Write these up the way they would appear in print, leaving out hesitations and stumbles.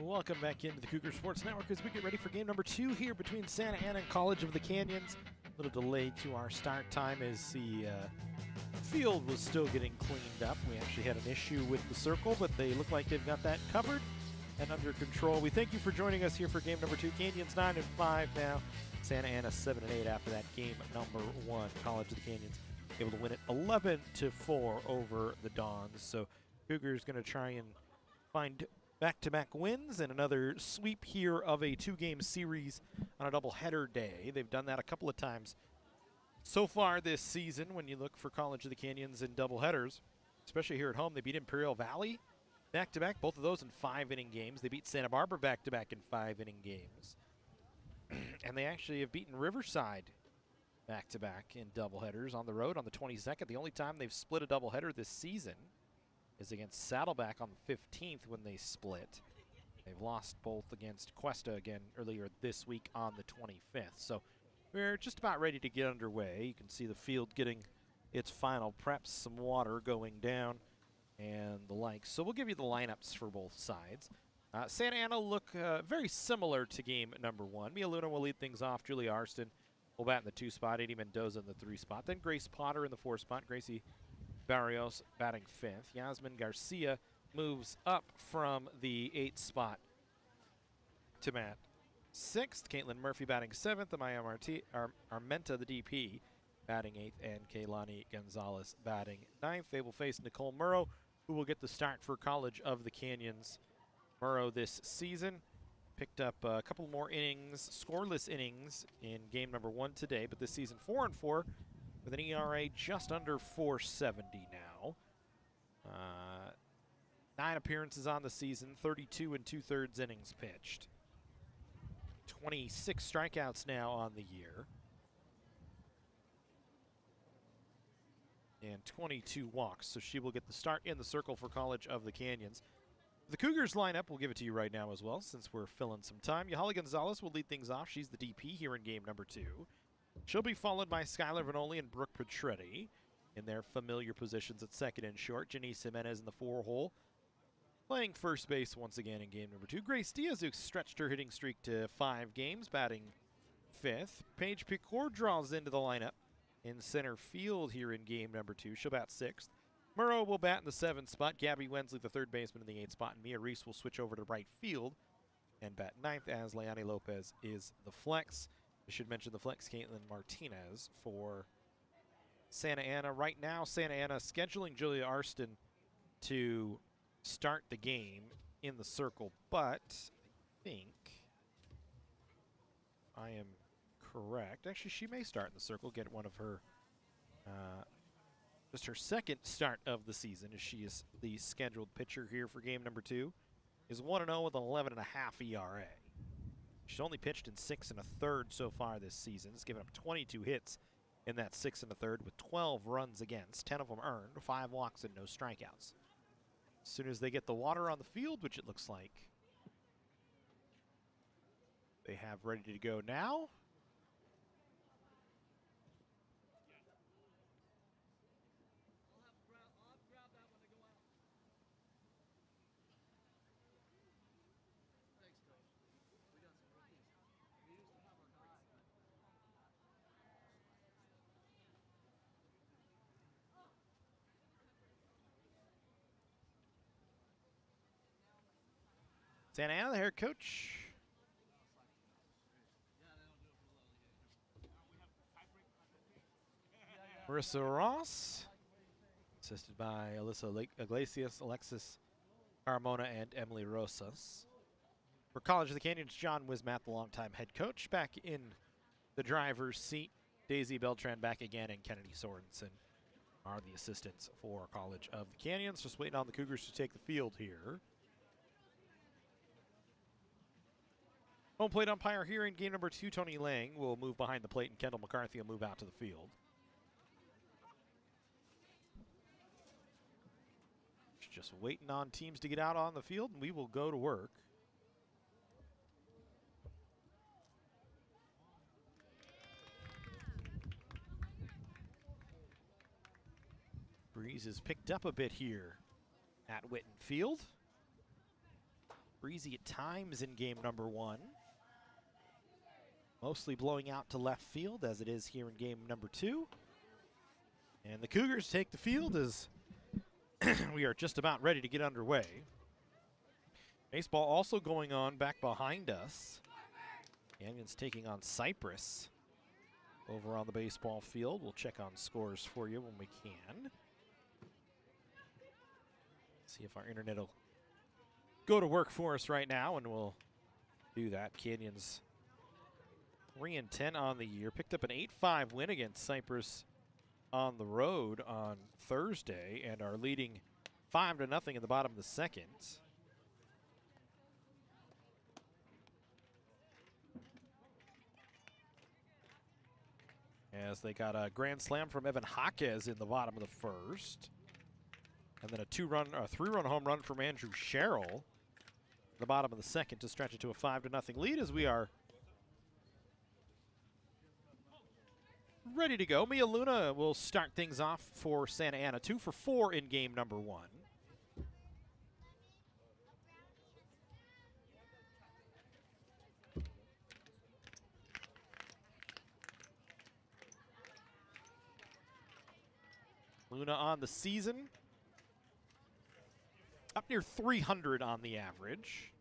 Welcome back into the Cougar Sports Network as we get ready for game number 2 here between Santa Ana and College of the Canyons. A little delay to our start time as the field was still getting cleaned up. We actually had an issue with the circle, but they look like they've got that covered and under control. We thank you for joining us here for game number 2. Canyons 9-5 now. Santa Ana 7-8 after that game number 1. College of the Canyons able to win it 11-4 over the Dons. So Cougars going to try and find back-to-back wins and another sweep here of a 2-game series on a doubleheader day. They've done that a couple of times so far this season when you look for College of the Canyons in doubleheaders, especially here at home. They beat Imperial Valley back-to-back, both of those in 5-inning games. They beat Santa Barbara back-to-back in 5-inning games. And they actually have beaten Riverside back-to-back in doubleheaders on the road on the 22nd. The only time they've split a doubleheader this season is against Saddleback on the 15th when they split. They've lost both against Cuesta again earlier this week on the 25th. So we're just about ready to get underway. You can see the field getting its final preps, some water going down and the like. So we'll give you the lineups for both sides. Santa Ana look very similar to game number 1. Mia Luna will lead things off. Julia Arston will bat in the 2 spot. Eddie Mendoza in the 3 spot. Then Grace Potter in the 4 spot. Gracie Barrios batting 5th. Yasmin Garcia moves up from the 8th spot to bat 6th. Caitlin Murphy batting 7th. Amaya Armenta, the DP, batting 8th. And Kaylani Gonzalez batting 9th. They will face Nicole Murrow, who will get the start for College of the Canyons. Murrow this season picked up a couple more innings, scoreless innings in game number 1 today, but this season 4-4 with an ERA just under 470 now. 9 appearances on the season, 32 2/3 innings pitched. 26 strikeouts now on the year. And 22 walks, so she will get the start in the circle for College of the Canyons. The Cougars lineup, we'll give it to you right now as well, since we're filling some time. Yahala Gonzalez will lead things off. She's the DP here in game number 2. She'll be followed by Skylar Vanoli and Brooke Petretti in their familiar positions at second and short. Janice Jimenez in the 4-hole, playing first base once again in game number 2. Grace Diaz, who stretched her hitting streak to 5 games, batting 5th. Paige Picour draws into the lineup in center field here in game number 2. She'll bat 6th. Murrow will bat in the 7th spot. Gabby Wensley, the 3rd baseman, in the 8th spot. And Mia Reese will switch over to right field and bat 9th as Leani Lopez is the flex. I should mention the flex, Caitlin Martinez for Santa Ana. Right now, Santa Ana scheduling Julia Arston to start the game in the circle, but I think I am correct. Actually, she may start in the circle, get one of her, just her 2nd start of the season, as she is the scheduled pitcher here for game number 2. Is 1-0 with an 11.5 ERA. She's only pitched in 6 1/3 so far this season. Has given up 22 hits in that 6 1/3 with 12 runs against, 10 of them earned, 5 walks and no strikeouts. As soon as they get the water on the field, which it looks like they have ready to go now. Santa Ana, the head coach. Marissa Ross, assisted by Alyssa Iglesias, Alexis Carmona, and Emily Rosas. For College of the Canyons, John Wismat, the longtime head coach, back in the driver's seat. Daisy Beltran back again, and Kennedy Sorensen are the assistants for College of the Canyons. Just waiting on the Cougars to take the field here. Home plate umpire here in game number 2, Tony Lang, will move behind the plate, and Kendall McCarthy will move out to the field. Just waiting on teams to get out on the field, and we will go to work. Breeze is picked up a bit here at Whitten Field. Breezy at times in game number 1. Mostly blowing out to left field as it is here in game number 2. And the Cougars take the field as we are just about ready to get underway. Baseball also going on back behind us. Canyons taking on Cypress over on the baseball field. We'll check on scores for you when we can. See if our internet will go to work for us right now, and we'll do that. Canyons 3-10 on the year. Picked up an 8-5 win against Cypress on the road on Thursday and are leading 5-0 in the bottom of the second. As they got a grand slam from Evan Jaquez in the bottom of the first. And then a 3-run home run from Andrew Sherrill in the bottom of the second to stretch it to a 5-0 lead as we are ready to go. Mia Luna will start things off for Santa Ana. 2 for 4 in game number 1. Luna on the season, up near 300 on the average.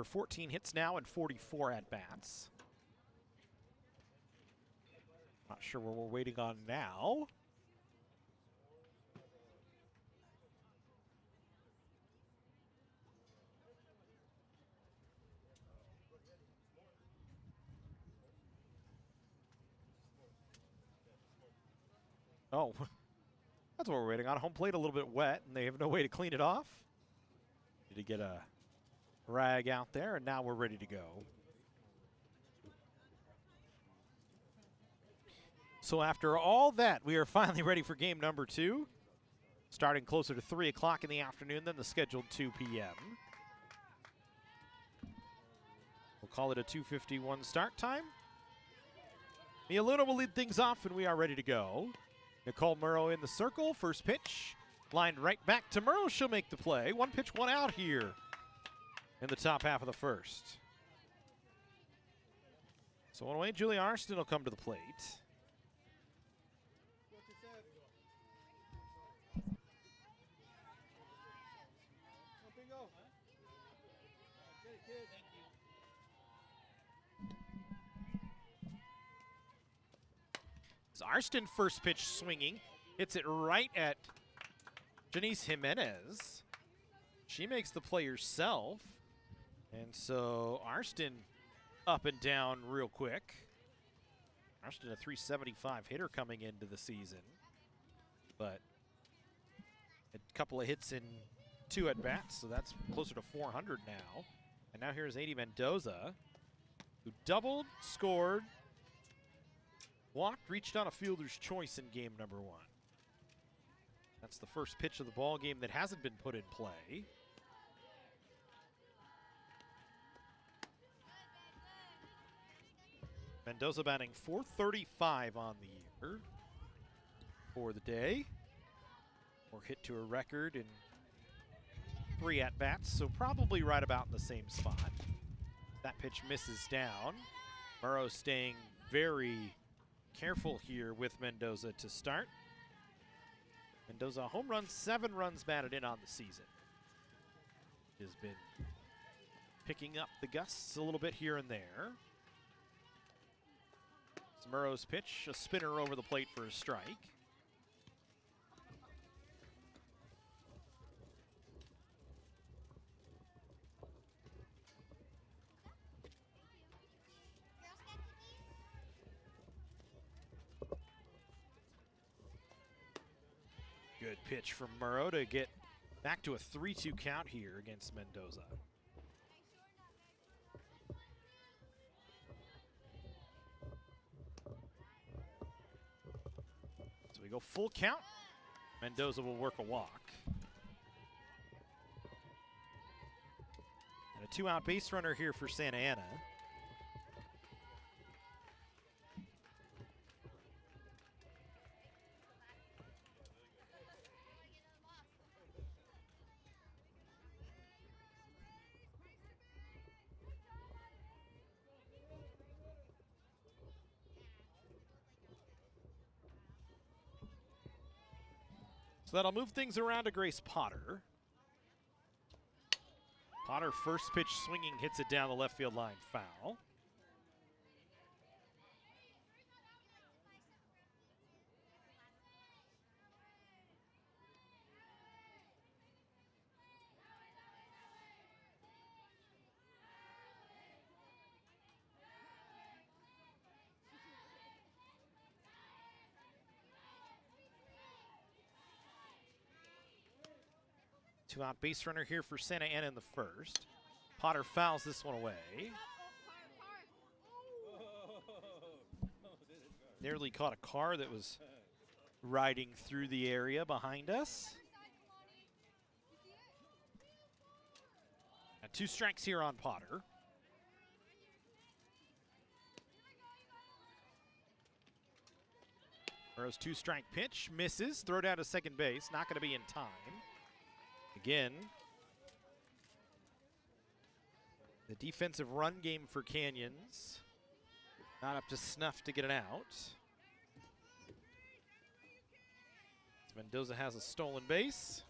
14 hits now and 44 at-bats. Not sure what we're waiting on now. Oh, that's what we're waiting on. Home plate a little bit wet, and they have no way to clean it off. Need to get a rag out there, and now we're ready to go. So after all that, we are finally ready for game number 2. Starting closer to 3 o'clock in the afternoon than the scheduled 2 p.m. We'll call it a 2:51 start time. Mia Luna will lead things off, and we are ready to go. Nicole Murrow in the circle. First pitch lined right back to Murrow. She'll make the play. 1 pitch, 1 out here in the top half of the first. So one away, Julia Arston will come to the plate. Arston first pitch swinging, hits it right at Janice Jimenez. She makes the play herself. And so Arston up and down real quick. Arston a 375 hitter coming into the season. But a couple of hits in 2 at-bats, so that's closer to 400 now. And now here's Adi Mendoza, who doubled, scored, walked, reached on a fielder's choice in game number 1. That's the first pitch of the ball game that hasn't been put in play. Mendoza batting .435 on the year for the day. Or hit to a record in 3 at-bats, so probably right about in the same spot. That pitch misses down. Murrow staying very careful here with Mendoza to start. Mendoza home run, 7 runs batted in on the season. Has been picking up the gusts a little bit here and there. It's Murrow's pitch, a spinner over the plate for a strike. Good pitch from Murrow to get back to a 3-2 count here against Mendoza. So we go full count. Mendoza will work a walk. And a 2-out base runner here for Santa Ana. So that'll move things around to Grace Potter. Potter, first pitch swinging, hits it down the left field line, foul. Two-out base runner here for Santa Ana in the first. Potter fouls this one away. Nearly caught a car that was riding through the area behind us. And 2 strikes here on Potter. Burrow's 2-strike pitch misses. Throw down to second base. Not going to be in time. Again, the defensive run game for Canyons not up to snuff to get it out. Mendoza has a stolen base.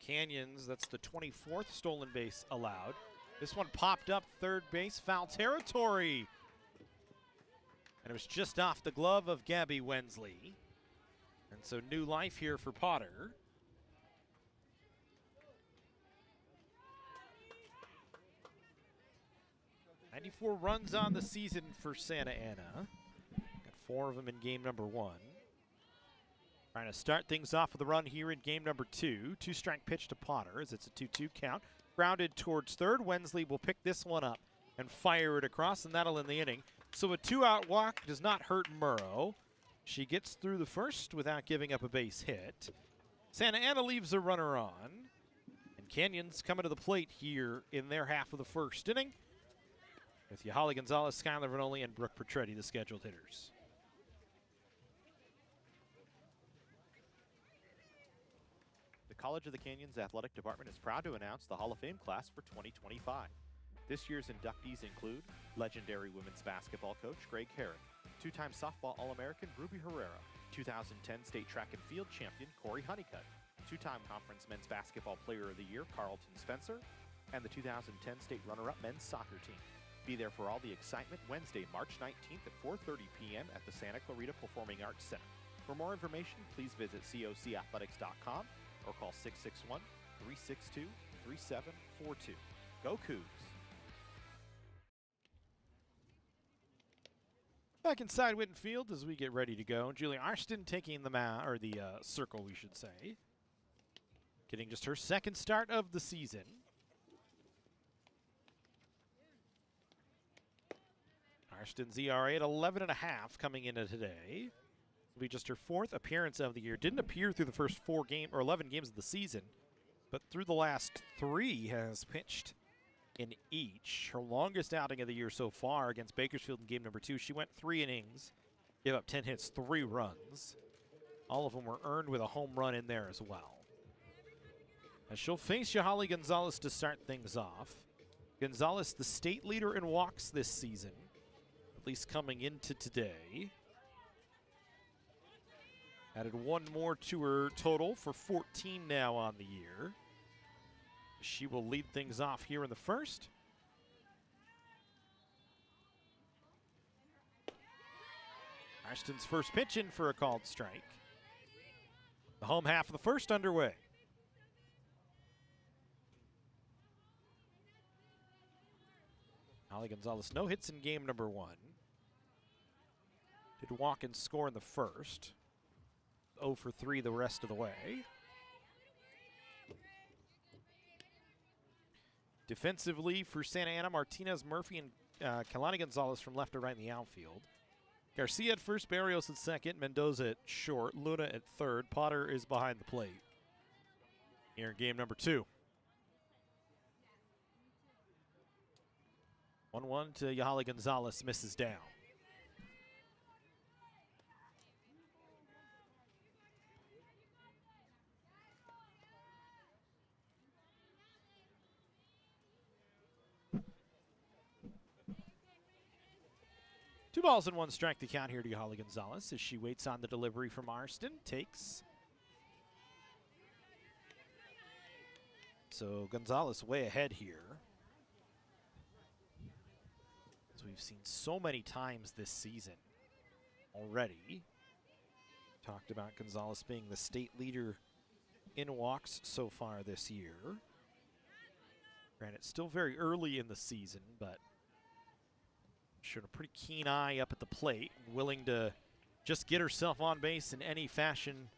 Canyons, that's the 24th stolen base allowed. This one popped up third base, foul territory. And it was just off the glove of Gabby Wensley. And so new life here for Potter. '94 runs on the season for Santa Ana. Got 4 of them in game number 1. Trying to start things off with a run here in game number 2. 2-strike pitch to Potter as it's a 2-2 count. Grounded towards third. Wensley will pick this one up and fire it across, and that'll end the inning. So a 2-out walk does not hurt Murrow. She gets through the first without giving up a base hit. Santa Ana leaves a runner on. And Canyons coming to the plate here in their half of the first inning, with Yahali Gonzalez, Skylar Vanoli, and Brooke Petretti, the scheduled hitters. The College of the Canyons Athletic Department is proud to announce the Hall of Fame class for 2025. This year's inductees include legendary women's basketball coach Greg Herrick, 2-time softball All-American Ruby Herrera, 2010 state track and field champion Corey Honeycutt, 2-time conference men's basketball player of the year Carlton Spencer, and the 2010 state runner-up men's soccer team. Be there for all the excitement Wednesday, March 19th at 4:30 p.m. at the Santa Clarita Performing Arts Center. For more information, please visit cocathletics.com or call 661-362-3742. Go Cougs! Back inside Whitten Field as we get ready to go. Julie Arston taking the circle, we should say. Getting just her second start of the season. Arston's ERA at 11.5 coming into today. Will be just her 4th appearance of the year. Didn't appear through the first 11 games of the season, but through the last 3 has pitched in each. Her longest outing of the year so far against Bakersfield in game number 2. She went 3 innings, gave up 10 hits, 3 runs. All of them were earned with a home run in there as well. As she'll face Yahali Gonzalez to start things off. Gonzalez, the state leader in walks this season, at least coming into today. Added 1 more to her total for 14 now on the year. She will lead things off here in the first. Arston's first pitch in for a called strike. The home half of the first underway. Holly Gonzalez, no hits in game number 1. Did walk and score in the first. 0 for 3 the rest of the way. Defensively for Santa Ana, Martinez, Murphy, and Kalani Gonzalez from left to right in the outfield. Garcia at first, Barrios at second, Mendoza at short, Luna at third. Potter is behind the plate here in game number 2. 1-1 to Yahali Gonzalez, misses down. 2-1 strike the count here to Holly Gonzalez as she waits on the delivery from Marston. Takes. So Gonzalez way ahead here. As we've seen so many times this season already. Talked about Gonzalez being the state leader in walks so far this year. Granted, still very early in the season, but showed a pretty keen eye up at the plate, willing to just get herself on base in any fashion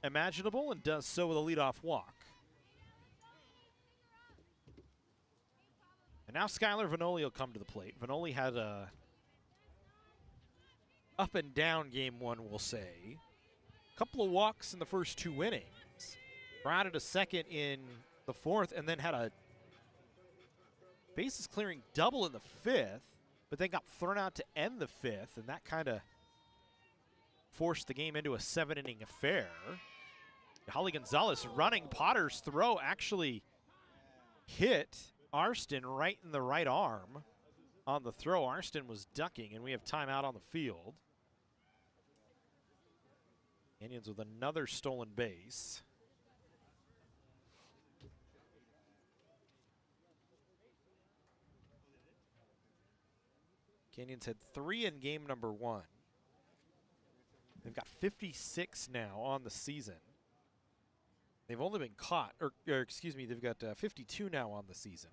imaginable, and does so with a leadoff walk. And now Skylar Vanoli will come to the plate. Vanoli had a up and down game one, we'll say. Couple of walks in the first 2 innings. Grounded a second in the 4th, and then had a bases clearing double in the 5th, but then got thrown out to end the 5th, and that kind of forced the game into a 7-inning affair. Holly Gonzalez running. Potter's throw actually hit Arston right in the right arm on the throw. Arston was ducking, and we have timeout on the field. Indians with another stolen base. Canyons had 3 in game number 1. They've got 56 now on the season. They've only been caught, or excuse me, they've got 52 now on the season.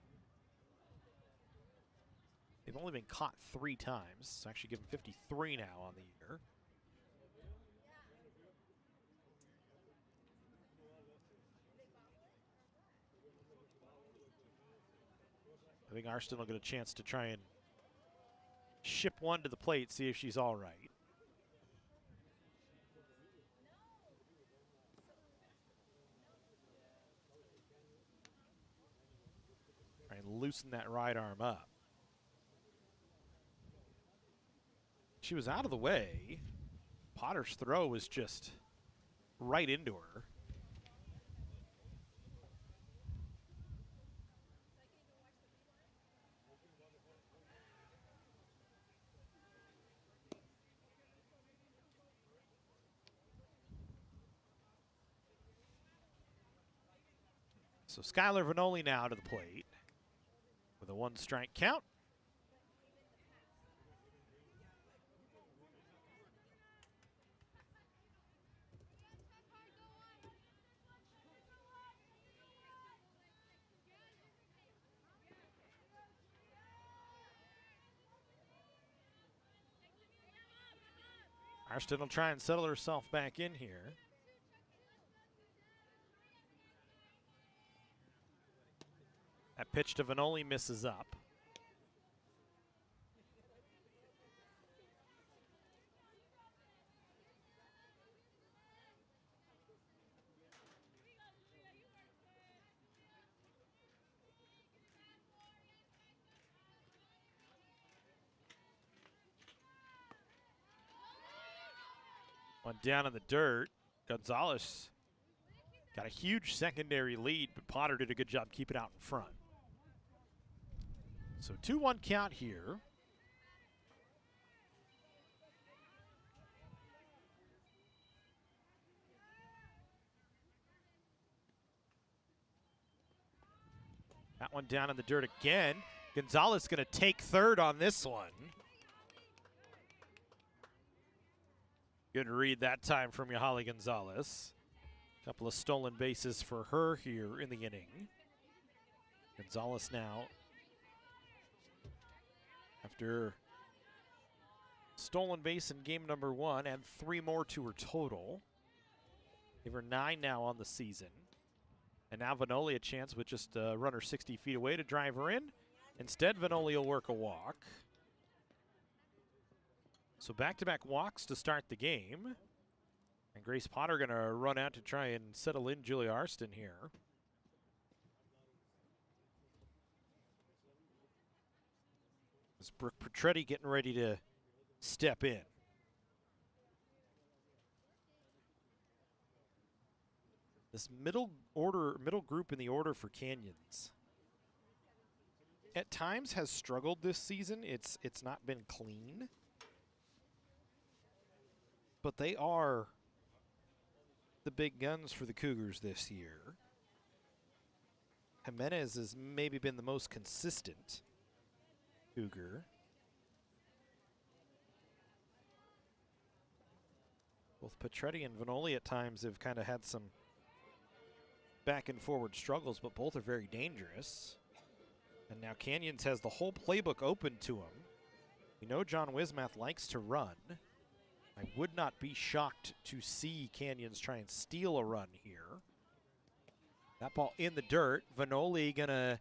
They've only been caught 3 times, so actually give them 53 now on the year. I think Arston will get a chance to try and ship one to the plate, see if she's all right. Try and loosen that right arm up. She was out of the way. Potter's throw was just right into her. So Skylar Vanoli now to the plate with a 1-strike count. Arston will try and settle herself back in here. That pitch to Vanoli misses up. One down in the dirt. Gonzalez got a huge secondary lead, but Potter did a good job keeping it out in front. So 2-1 count here. That one down in the dirt again. Gonzalez going to take third on this one. Good read that time from Holly Gonzalez. Couple of stolen bases for her here in the inning. Gonzalez now, after stolen base in game number 1, and 3 more to her total. Give her 9 now on the season. And now Vanoli a chance with just a runner 60 feet away to drive her in. Instead, Vanoli will work a walk. So back-to-back walks to start the game. And Grace Potter going to run out to try and settle in Julia Arston here. Is Brooke Petretti getting ready to step in? This middle group in the order for Canyons at times has struggled this season. It's not been clean. but they are the big guns for the Cougars this year. Jimenez has maybe been the most consistent Cougar. Both Petretti and Vanoli at times have kind of had some back and forward struggles, but both are very dangerous. And now Canyons has the whole playbook open to him. We know John Wismath likes to run. I would not be shocked to see Canyons try and steal a run here. That ball in the dirt. Vanoli gonna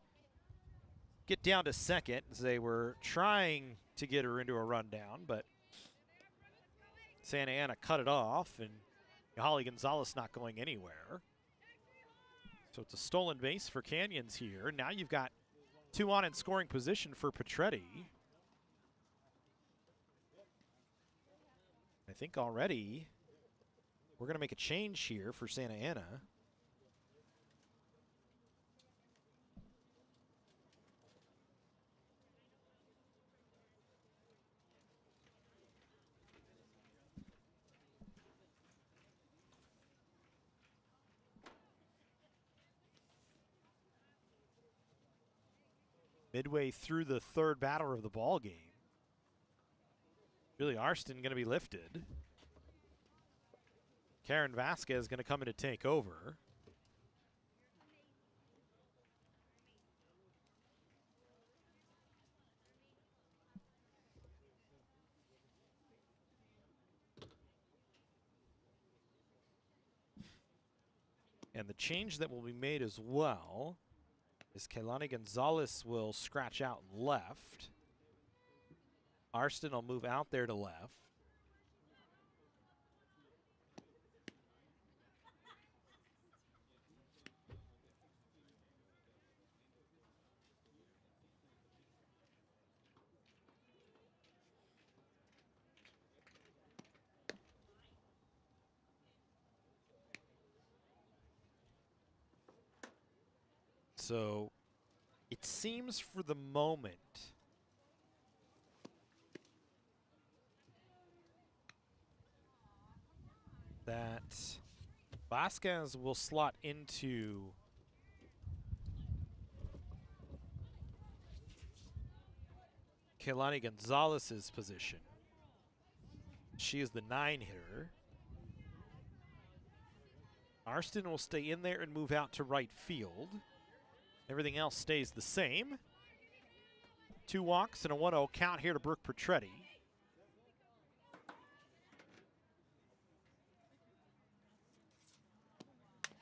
get down to second as they were trying to get her into a rundown, but Santa Ana cut it off, and Yahali Gonzalez not going anywhere. So it's a stolen base for Canyons here. Now you've got 2 on in scoring position for Petretti. I think already we're going to make a change here for Santa Ana. Midway through the third batter of the ball game. Billy Arston going to be lifted. Karen Vasquez going to come in to take over. And the change that will be made as well is Kehlani Gonzalez will scratch out left. Arston will move out there to left. So it seems for the moment that Vasquez will slot into Kehlani Gonzalez's position. She is the 9 hitter. Arston will stay in there and move out to right field. Everything else stays the same. 2 walks and a 1-0 count here to Brooke Petretti.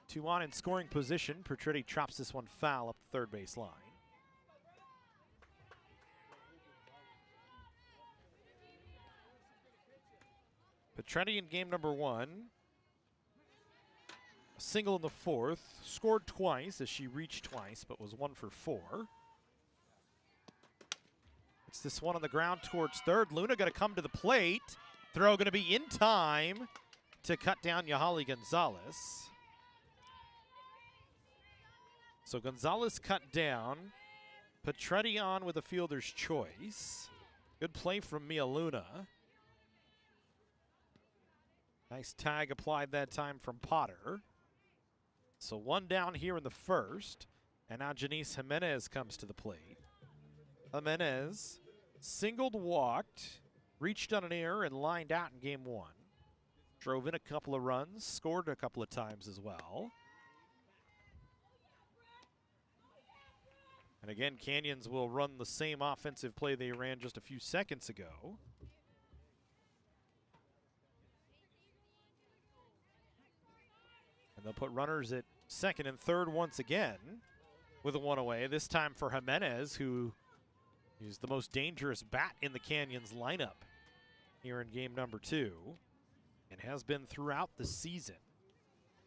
Two on in scoring position. Petretti chops this one foul up the third base line. Petretti in game number 1. A single in the 4th. Scored twice as she reached twice, but was 1 for 4. It's this one on the ground towards third. Luna going to come to the plate. Throw going to be in time to cut down Yahali Gonzalez. So Gonzalez cut down. Petretti on with a fielder's choice. Good play from Mia Luna. Nice tag applied that time from Potter. So 1 down here in the first. And now Janice Jimenez comes to the plate. Jimenez singled, walked, reached on an error, and lined out in game 1. Drove in a couple of runs, scored a couple of times as well. And again, Canyons will run the same offensive play they ran just a few seconds ago. And they'll put runners at second and third once again with a 1 away, this time for Jimenez, who is the most dangerous bat in the Canyons lineup here in game number 2 and has been throughout the season.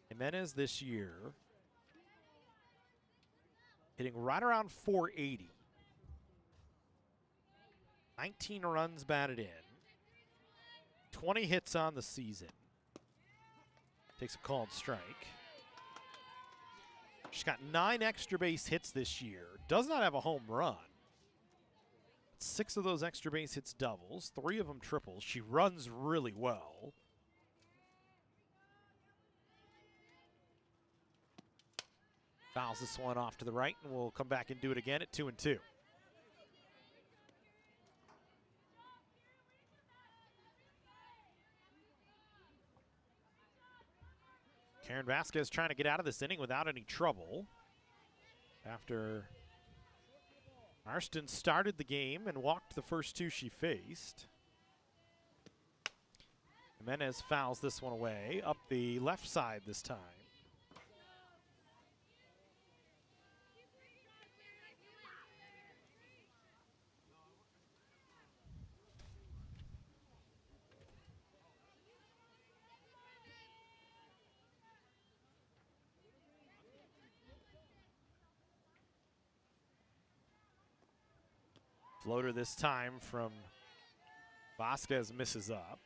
Jimenez this year hitting right around 480. 19 runs batted in. 20 hits on the season. Takes a called strike. She's got 9 extra base hits this year. Does not have a home run. 6 of those extra base hits doubles. 3 of them triples. She runs really well. Fouls this one off to the right, and we'll come back and do it again at 2-2. Karen Vasquez trying to get out of this inning without any trouble after Arston started the game and walked the first two she faced. Jimenez fouls this one away, up the left side this time. Floater this time from Vasquez misses up.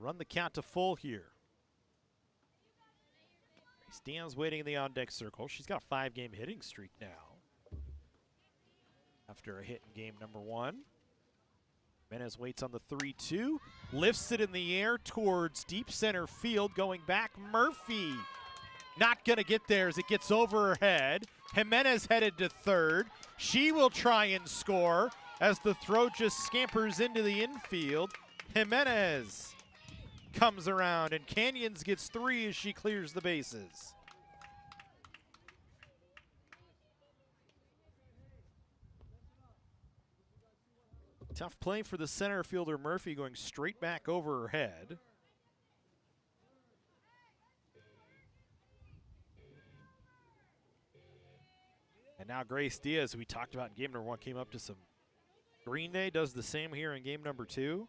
Run the count to full here. Stan's waiting in the on-deck circle. She's got a 5-game hitting streak now after a hit in game number 1. Jimenez waits on the 3-2, lifts it in the air towards deep center field, going back. Murphy not going to get there as it gets over her head. Jimenez headed to third. She will try and score as the throw just scampers into the infield. Jimenez comes around, and Canyons gets 3 as she clears the bases. Tough play for the center fielder Murphy, going straight back over her head. And now Grace Diaz, who we talked about in game number 1, came up to some Green Day, does the same here in game number 2.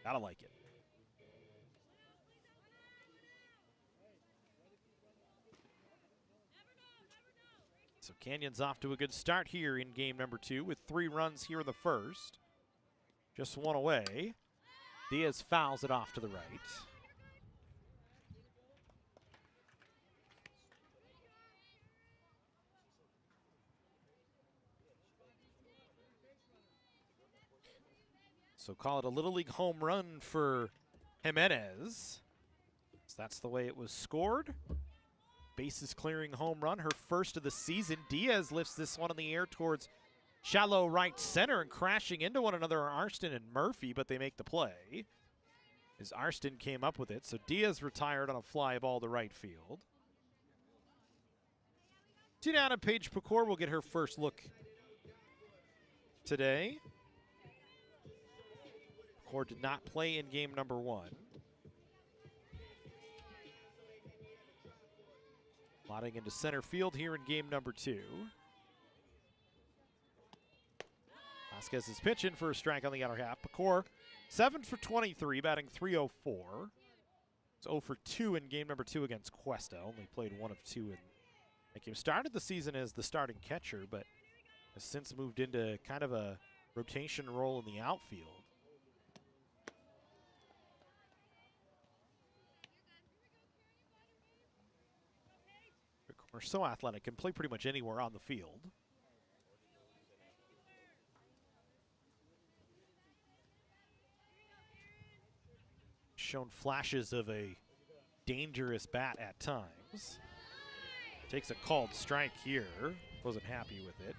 Gotta like it. So Canyons off to a good start here in game number 2 with 3 runs here in the first. Just one away. Diaz fouls it off to the right. So call it a Little League home run for Jimenez. So that's the way it was scored. Bases clearing home run, her first of the season. Diaz lifts this one in the air towards shallow right center, and crashing into one another are Arston and Murphy, but they make the play as Arston came up with it. So Diaz retired on a fly ball to right field. Two down, and Paige Pecor will get her first look today. Pecor did not play in game number 1. Slotting into center field here in game number 2. Vasquez is pitching for a strike on the outer half. Pecor, 7 for 23, batting .304. It's 0 for 2 in game number 2 against Cuesta. Only played 1 of 2 in that game. Started the season as the starting catcher, but has since moved into kind of a rotation role in the outfield. Are so athletic, can play pretty much anywhere on the field. Shown flashes of a dangerous bat at times. Takes a called strike here. Wasn't happy with it.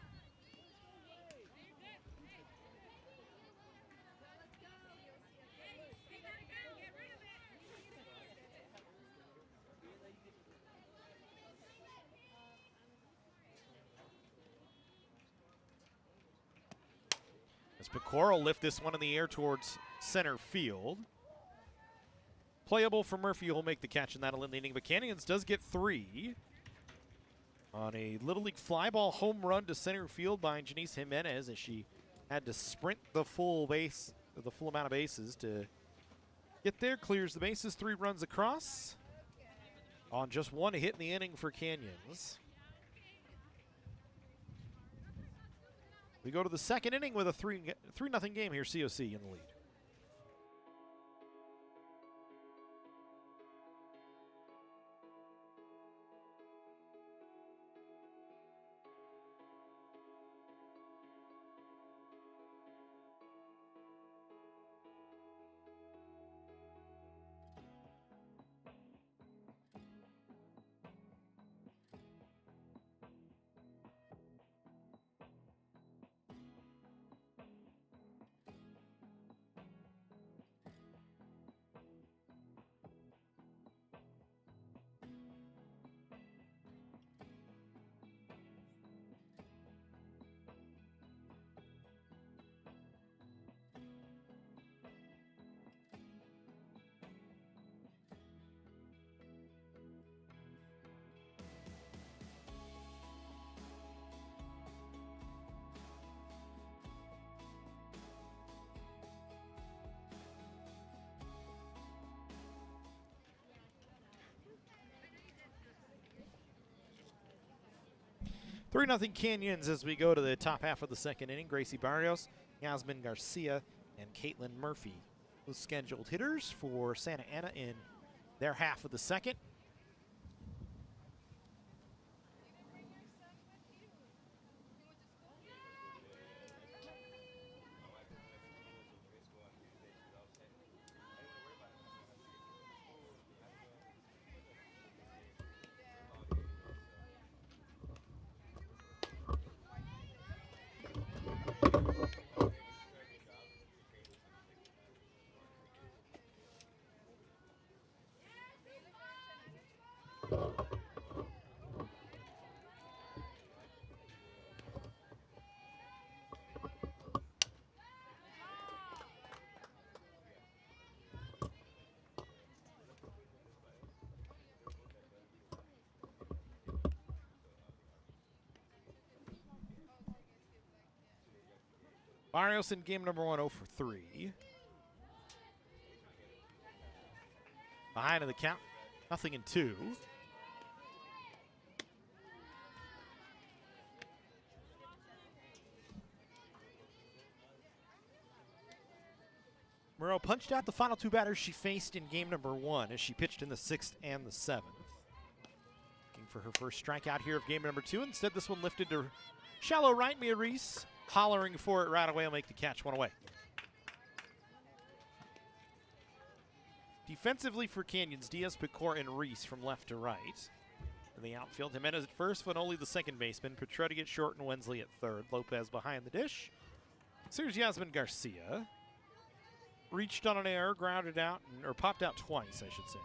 As Pecor will lift this one in the air towards center field. Playable for Murphy, who'll make the catch, and that'll end the inning. But Canyons does get 3 on a Little League fly ball home run to center field by Janice Jimenez, as she had to sprint the full amount of bases to get there. Clears the bases, 3 runs across on just 1 hit in the inning for Canyons. We go to the second inning with a 3-0 game here, COC in the lead. 3-0 Canyons as we go to the top half of the second inning. Gracie Barrios, Yasmin Garcia, and Caitlin Murphy, the scheduled hitters for Santa Ana in their half of the second. Barrios in game number 1, 0 for 3. Behind in the count, 0-2. Moreau punched out the final 2 batters she faced in game number 1 as she pitched in the 6th and the 7th. Looking for her first strikeout here of game number 2. Instead, this one lifted to shallow right. Mia Reese hollering for it right away will make the catch, 1 away. Defensively for Canyons, Diaz, Picor, and Reese from left to right. In the outfield, Jimenez at first, Fanoli the second baseman, Petretti at short, and Wensley at third. Lopez behind the dish. So here's Yasmin Garcia. Reached on an error, grounded out, or popped out twice, I should say.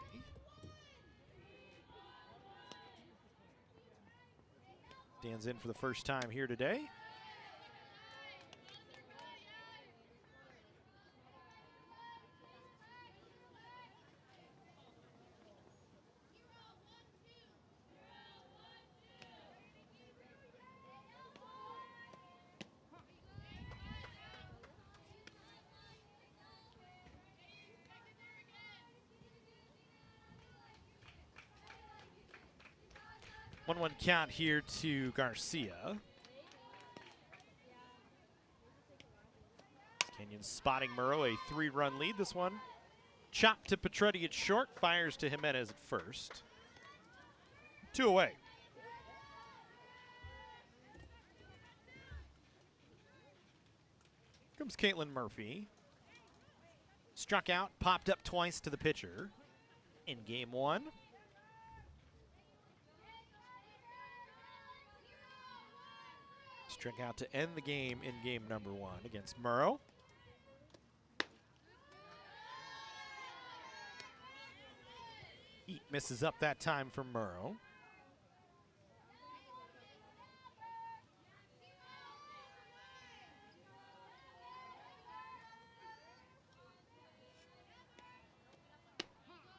Stands in for the first time here today. One count here to Garcia. Canyons spotting Murrow, a 3-run lead. This one chopped to Petretti at short, fires to Jimenez at first. 2 away. Comes Caitlin Murphy. Struck out, popped up twice to the pitcher in game 1. Struck out to end the game in game number 1 against Murrow. Eat misses up that time for Murrow.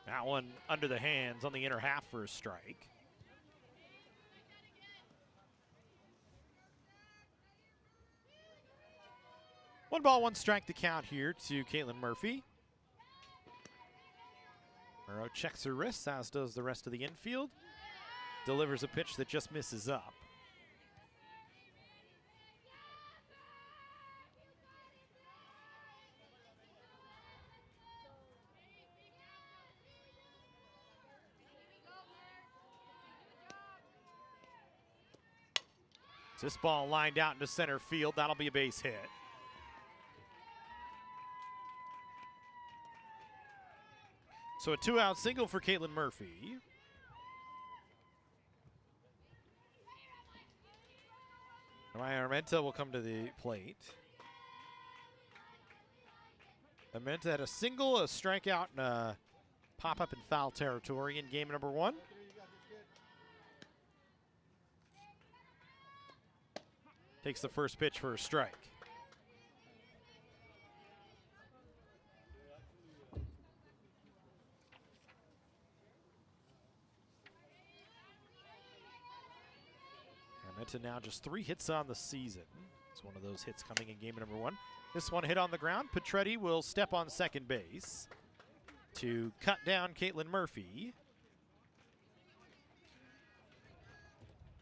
That one under the hands on the inner half for a strike. One ball, one strike to count here to Caitlin Murphy. Murrow checks her wrists, as does the rest of the infield. Delivers a pitch that just misses up. This ball lined out into center field. That'll be a base hit. So a 2-out single for Caitlin Murphy. Maya Armenta will come to the plate. Armenta had a single, a strikeout, and a pop-up in foul territory in game number 1. Takes the first pitch for a strike. Armenta now just 3 hits on the season. It's one of those hits coming in game number 1. This one hit on the ground. Petretti will step on second base to cut down Caitlin Murphy.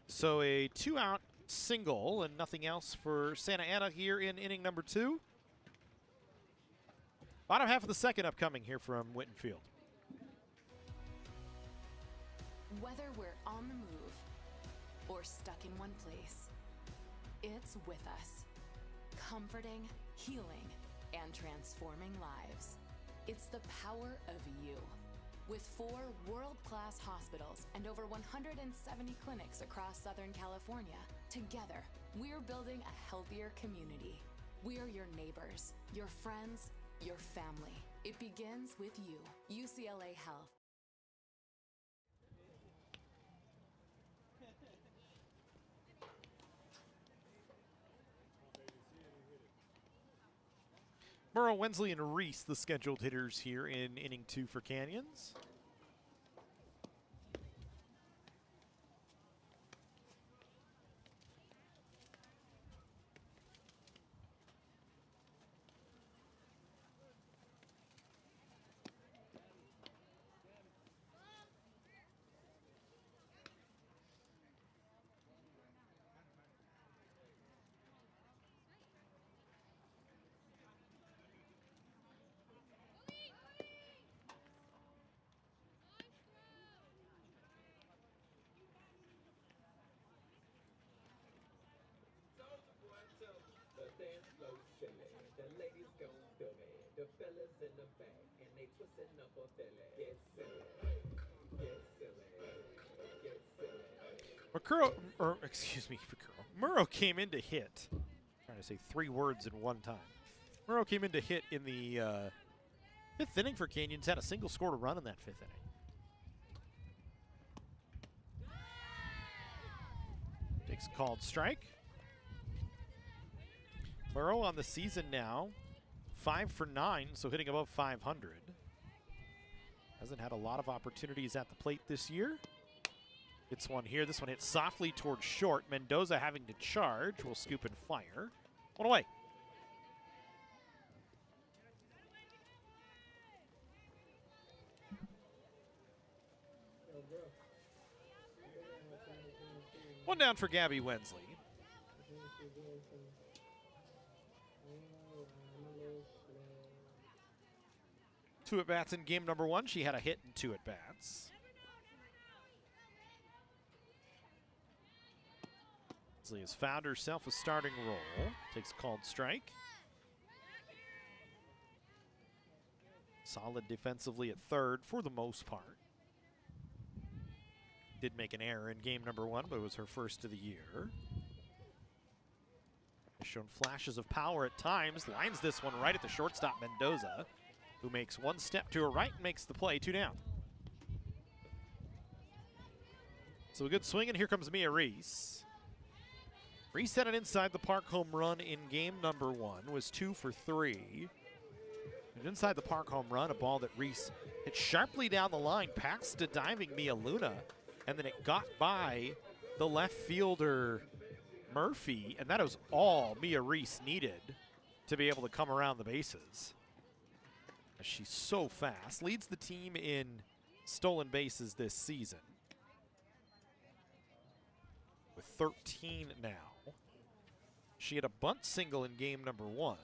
So a 2-out single and nothing else for Santa Ana here in inning number 2. Bottom half of the second upcoming here from Whitten Field. Whether we're on the move or stuck in one place, it's with us, comforting, healing, and transforming lives. It's the power of you. With 4 world-class hospitals and over 170 clinics across Southern California, together, we're building a healthier community. We're your neighbors, your friends, your family. It begins with you. UCLA Health. Murrow, Wensley, and Reese, the scheduled hitters here in inning 2 for Canyons. Murrow came in to hit. I'm trying to say 3 words in one time. Murrow came in to hit in the 5th inning for Canyons. Had a single scored a run in that 5th inning. Takes a called strike. Murrow on the season now, 5 for 9, so hitting above 500. Hasn't had a lot of opportunities at the plate this year. It's one here. This one hits softly towards short. Mendoza having to charge. Will scoop and fire. One away. One down for Gabby Wensley. 2 at-bats in game number 1. She had a hit and 2 at-bats. Wensley has found herself a starting role. Takes a called strike. Solid defensively at third for the most part. Did make an error in game number 1, but it was her first of the year. Has shown flashes of power at times. Lines this one right at the shortstop, Mendoza, who makes one step to her right and makes the play. 2 down. So a good swing, and here comes Mia Reese. Reese had an inside the park home run in game number 1, was 2 for 3. An inside the park home run, a ball that Reese hit sharply down the line, past a diving Mia Luna, and then it got by the left fielder Murphy, and that was all Mia Reese needed to be able to come around the bases. She's so fast, leads the team in stolen bases this season with 13 now. She had a bunt single in game number 1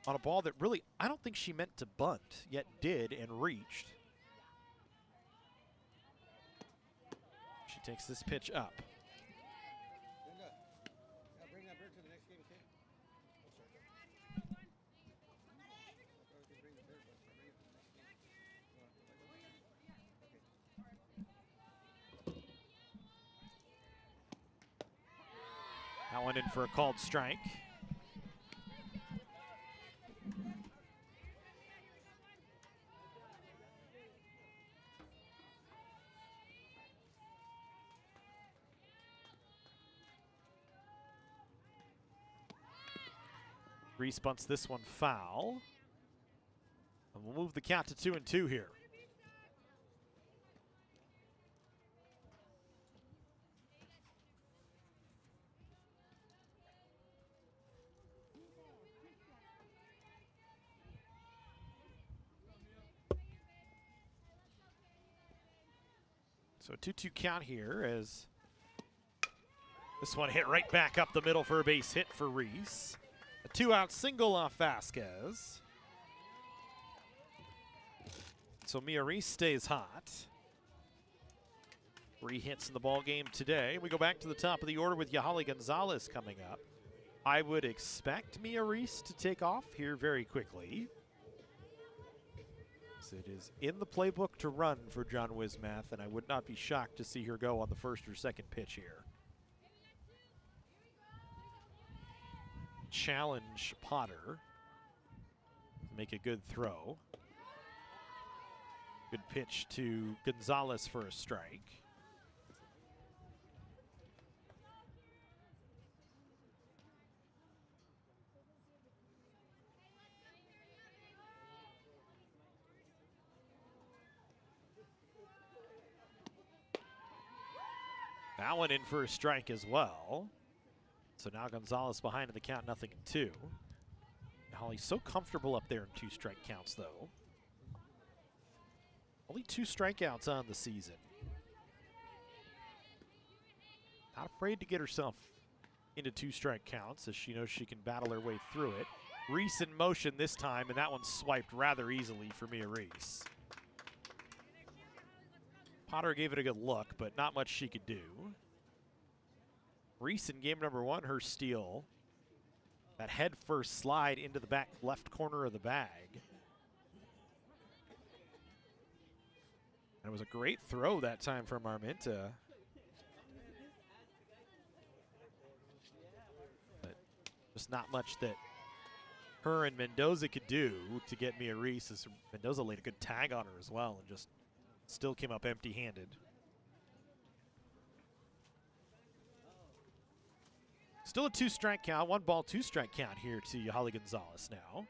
on a ball that really, I don't think she meant to bunt, yet did and reached. She takes this pitch up. Bring that bird to the next game, okay? That one in for a called strike. Reese bunts this one foul. And we'll move the count to 2-2 here. So a 2-2 count here as This one hit right back up the middle for a base hit for Reese. A 2-out single off Vasquez. So Mia Reese stays hot. 3 hits in the ball game today. We go back to the top of the order with Yahali Gonzalez coming up. I would expect Mia Reese to take off here very quickly. So it is in the playbook to run for John Wismath, and I would not be shocked to see her go on the first or second pitch here. Challenge Potter. Make a good throw. Good pitch to Gonzalez for a strike. That one in for a strike as well. So now Gonzalez behind in the count, 0-2. Holly's so comfortable up there in 2 strike counts, though. Only 2 strikeouts on the season. Not afraid to get herself into 2 strike counts, as she knows she can battle her way through it. Reese in motion this time, and that one swiped rather easily for Mia Reese. Potter gave it a good look, but not much she could do. Reese in game number 1, her steal. That head first slide into the back left corner of the bag. And it was a great throw that time from Arminta. But just not much that her and Mendoza could do to get Mia Reese, as Mendoza laid a good tag on her as well and just still came up empty-handed. Still a 2 strike count, 1 ball, 2 strike count here to Yahali Gonzalez now.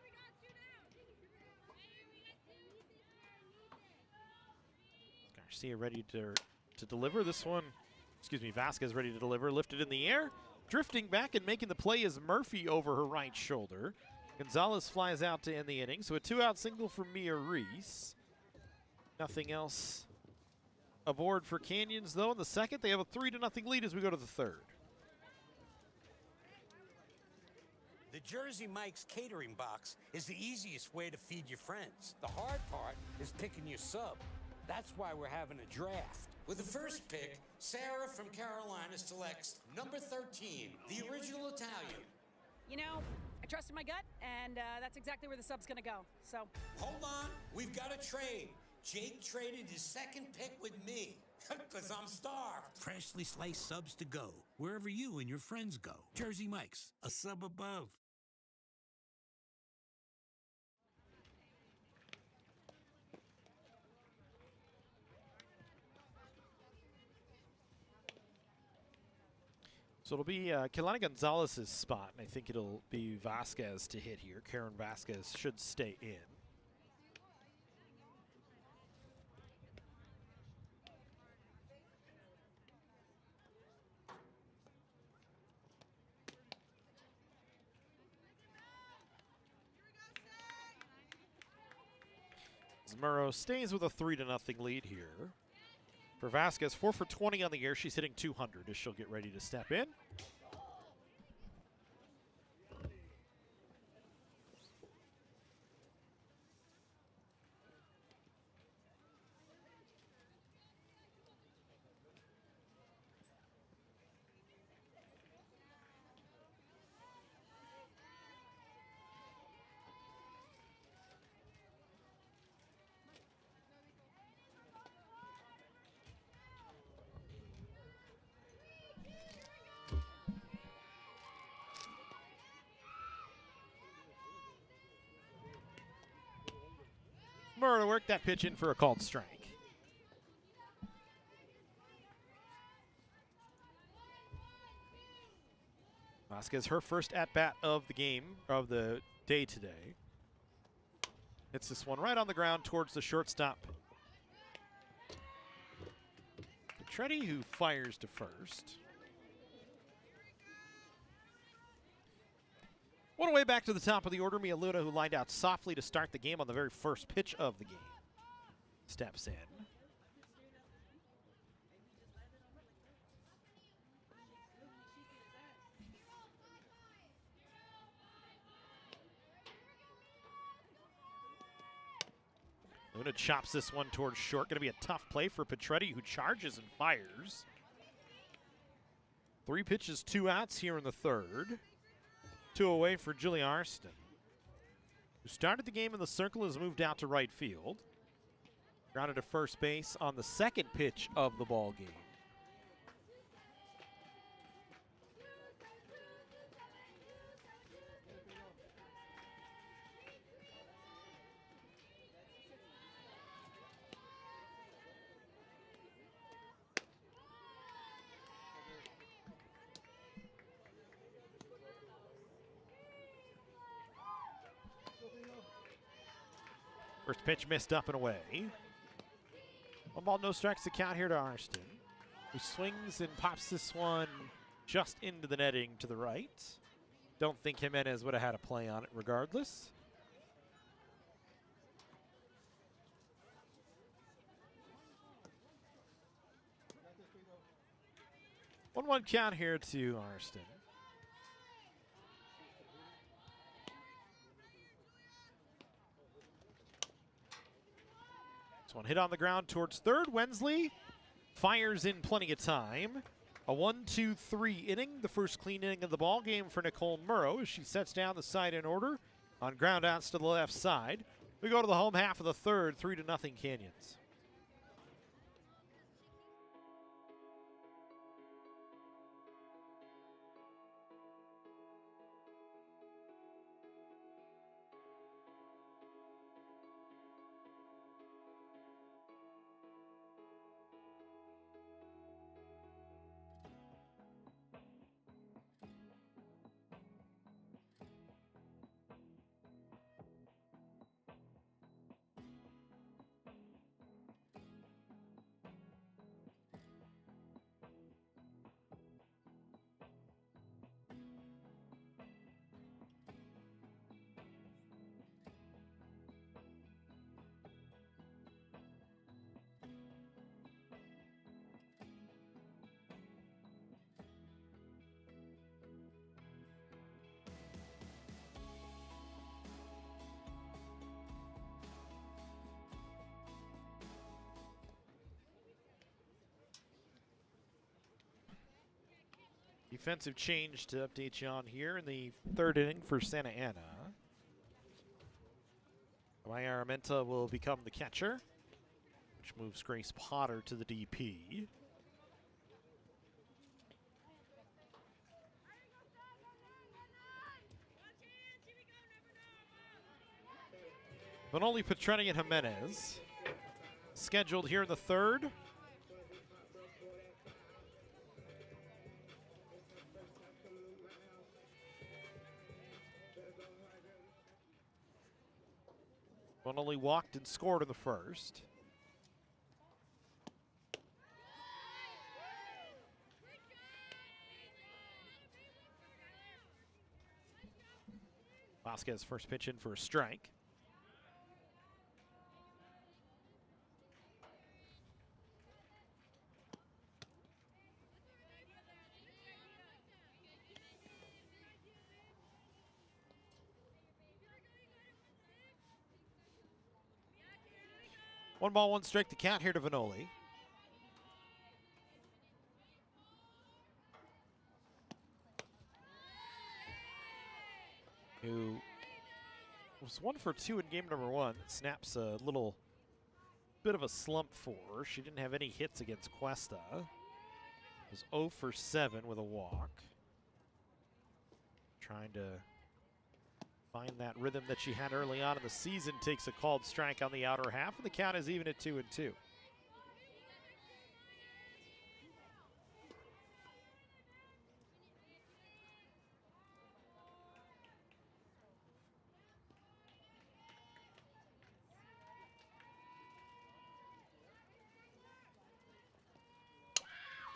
Garcia ready to deliver this one. Excuse me, Vasquez ready to deliver, lifted in the air. Drifting back and making the play is Murphy over her right shoulder. Gonzalez flies out to end the inning, so a 2-out single for Mia Reese. Nothing else aboard for Canyons, though. In the second, they have a 3-0 lead as we go to the third. The Jersey Mike's catering box is the easiest way to feed your friends. The hard part is picking your sub. That's why we're having a draft. With the first pick, Sarah from Carolina selects number 13, the original Italian. You know, I trusted my gut, and that's exactly where the sub's gonna go, so. Hold on, we've got a trade. Jake traded his second pick with me, because I'm starved. Freshly sliced subs to go, wherever you and your friends go. Jersey Mike's, a sub above. So it'll be Kelani Gonzalez's spot, and I think it'll be Vasquez to hit here. Karen Vasquez should stay in. Murrow stays with a 3-0 lead here. For Vasquez, 4 for 20 on the year. She's hitting 200 as she'll get ready to step in. Murrow worked that pitch in for a called strike. Vasquez, her first at-bat of the game, of the day today. Hits this one right on the ground towards the shortstop. Petretti, who fires to first. One away back to the top of the order. Mia Luna, who lined out softly to start the game on the very first pitch of the game, steps in. Smith chops this one towards short. Going to be a tough play for Petretti, who charges and fires. 3 pitches, 2 outs here in the third. 2 away for Julie Arston, who started the game in the circle, has moved out to right field. Grounded to first base on the second pitch of the ball game. First pitch missed up and away. 1 ball, no strikes to count here to Arston, who swings and pops this one just into the netting to the right. Don't think Jimenez would have had a play on it regardless. 1-1 count here to Arston. This one hit on the ground towards third. Wensley fires in plenty of time. A 1-2-3 inning, the first clean inning of the ball game for Nicole Murrow as she sets down the side in order on ground outs to the left side. We go to the home half of the third, 3-0 Canyons. Defensive change to update you on here in the third inning for Santa Ana. Maya Armenta will become the catcher, which moves Grace Potter to the DP. But only Petretti and Jimenez scheduled here in the third. One only walked and scored in the first. Vasquez first pitch in for a strike. One ball, one strike to count here to Vanoli. Who was 1 for 2 in game number 1. Snaps a little bit of a slump for her. She didn't have any hits against Cuesta. Was 0 for 7 with a walk. Trying to find that rhythm that she had early on in the season. Takes a called strike on the outer half, and the count is even at 2-2.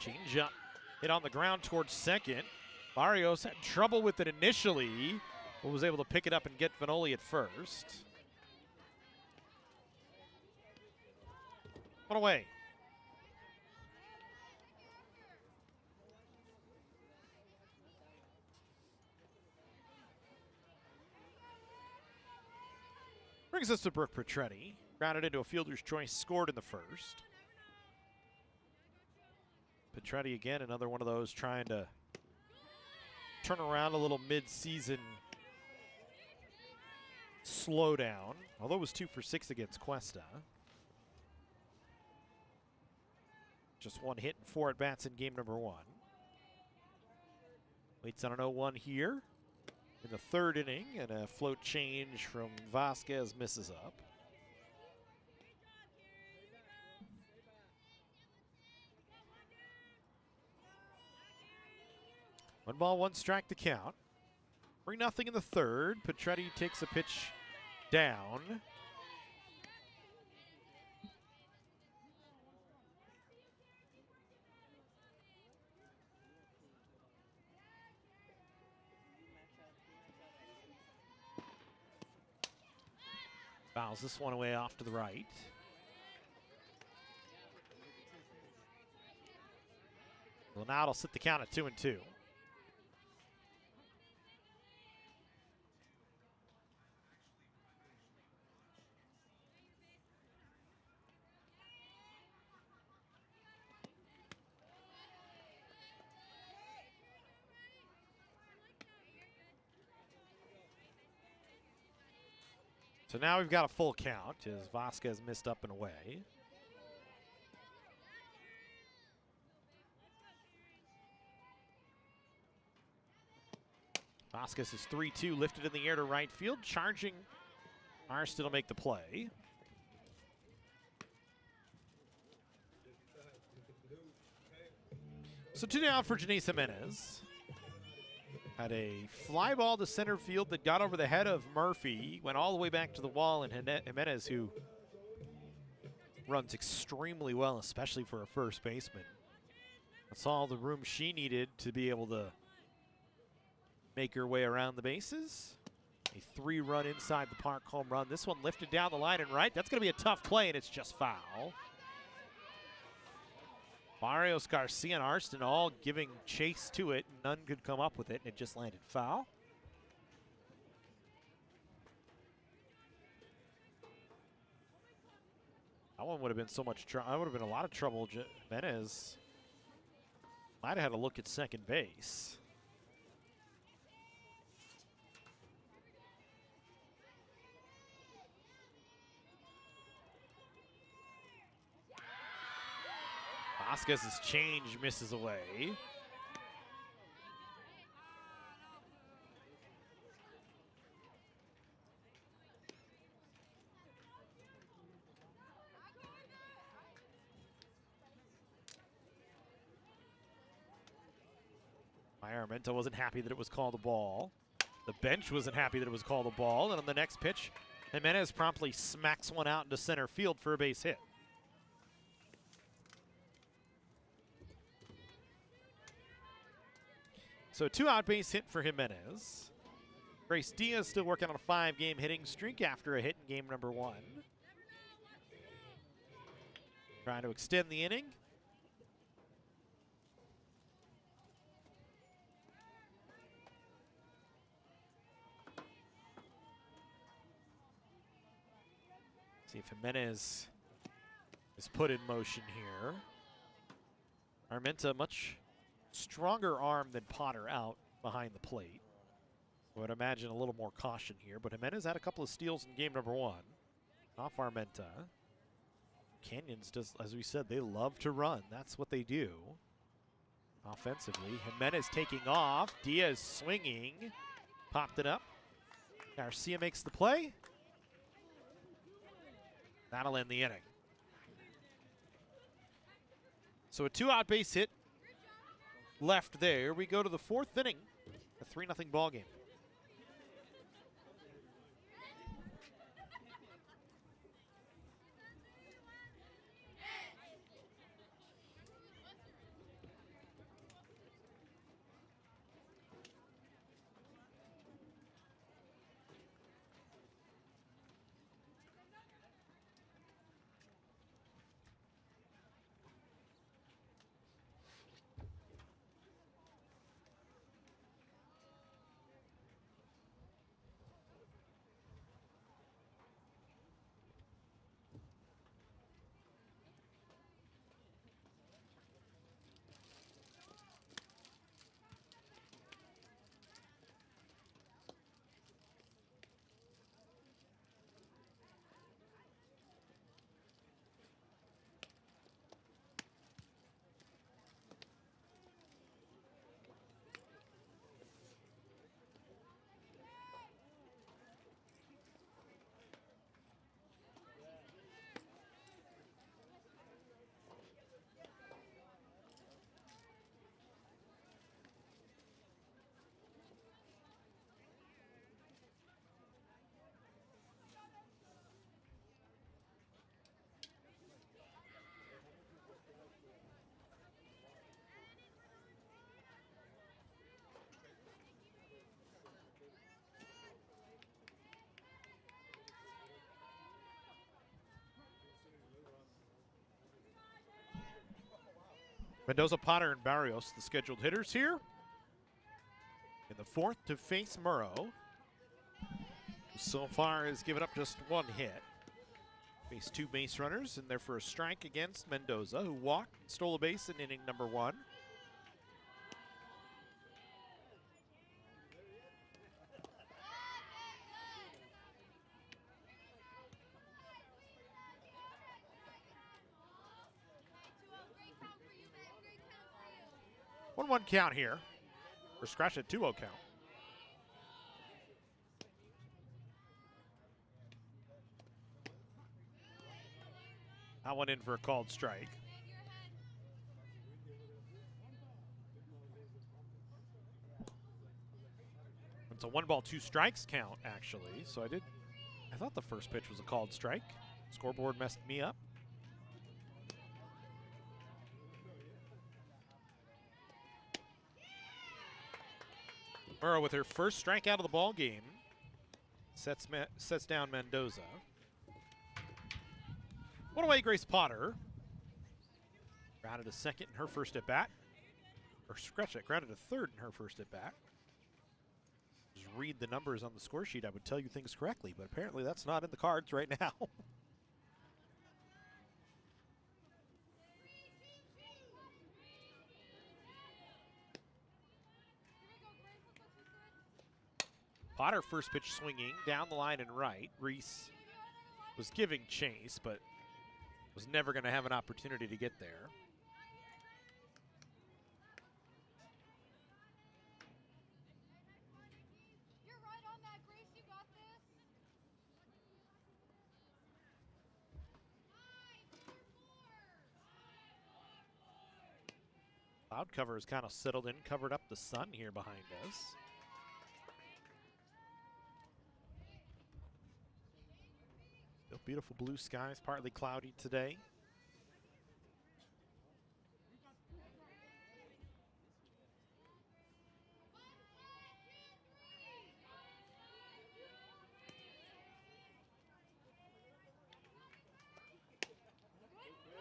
Change up, hit on the ground towards second. Barrios had trouble with it initially, but was able to pick it up and get Vanoli at first. One away. Brings us to Brooke Petretti. Grounded into a fielder's choice, scored in the first. Petretti again, another one of those trying to turn around a little mid-season slowdown, although it was 2 for 6 against Cuesta. Just one hit and 4 at-bats in game number 1. Waits on an 0-1 here in the 3rd inning, and a float change from Vasquez misses up. One ball, one strike to count. 3-0 in the 3rd. Petretti takes a pitch down. Fouls this one away off to the right. Well, now it'll sit the count at 2-2. So now we've got a full count as Vasquez missed up and away. Vasquez is 3-2, lifted in the air to right field, charging Marston will make the play. So 2 down for Janice Jimenez. Had a fly ball to center field that got over the head of Murphy, went all the way back to the wall, and Jimenez, who runs extremely well, especially for a first baseman. That's all the room she needed to be able to make her way around the bases. A 3-run inside the park home run. This one lifted down the line and right. That's going to be a tough play, and it's just foul. Barrios, Garcia, and Arston all giving chase to it. None could come up with it, and it just landed foul. That one would have been so much trouble. That would have been a lot of trouble. Jimenez might have had a look at second base. Vasquez's change misses away. Armenta wasn't happy that it was called a ball. The bench wasn't happy that it was called a ball. And on the next pitch, Jimenez promptly smacks one out into center field for a base hit. So a 2-out base hit for Jimenez. Grace Diaz still working on a 5-game hitting streak after a hit in game number 1. Trying to extend the inning. See if Jimenez is put in motion here. Armenta much stronger arm than Potter out behind the plate. I would imagine a little more caution here, but Jimenez had a couple of steals in game number 1 off Armenta. Canyons, does, as we said, they love to run. That's what they do offensively. Jimenez taking off. Diaz swinging. Popped it up. Garcia makes the play. That'll end the inning. So a 2-out base hit left there. We go to the 4th inning, a 3-0 ball game. Mendoza, Potter, and Barrios, the scheduled hitters here. In the fourth to face Murrow, who so far has given up just one hit. Faced 2 base runners in there for a strike against Mendoza, who walked and stole a base in inning number 1. 1-1 count here. Or scratch at 2-0 count. That one in for a called strike. It's a 1 ball, 2 strikes count, actually. So I thought the first pitch was a called strike. Scoreboard messed me up. Murrow with her first strikeout of the ball game sets down Mendoza. One away, Grace Potter. Grounded a second in her first at bat. Or scratch it, grounded a third in her first at bat. Just read the numbers on the score sheet, I would tell you things correctly, but apparently that's not in the cards right now. Potter first pitch swinging down the line and right. Reese was giving chase, but was never going to have an opportunity to get there. You're right on that, Grace. You got this. Cloud cover has kind of settled in, covered up the sun here behind us. Still beautiful blue skies, partly cloudy today.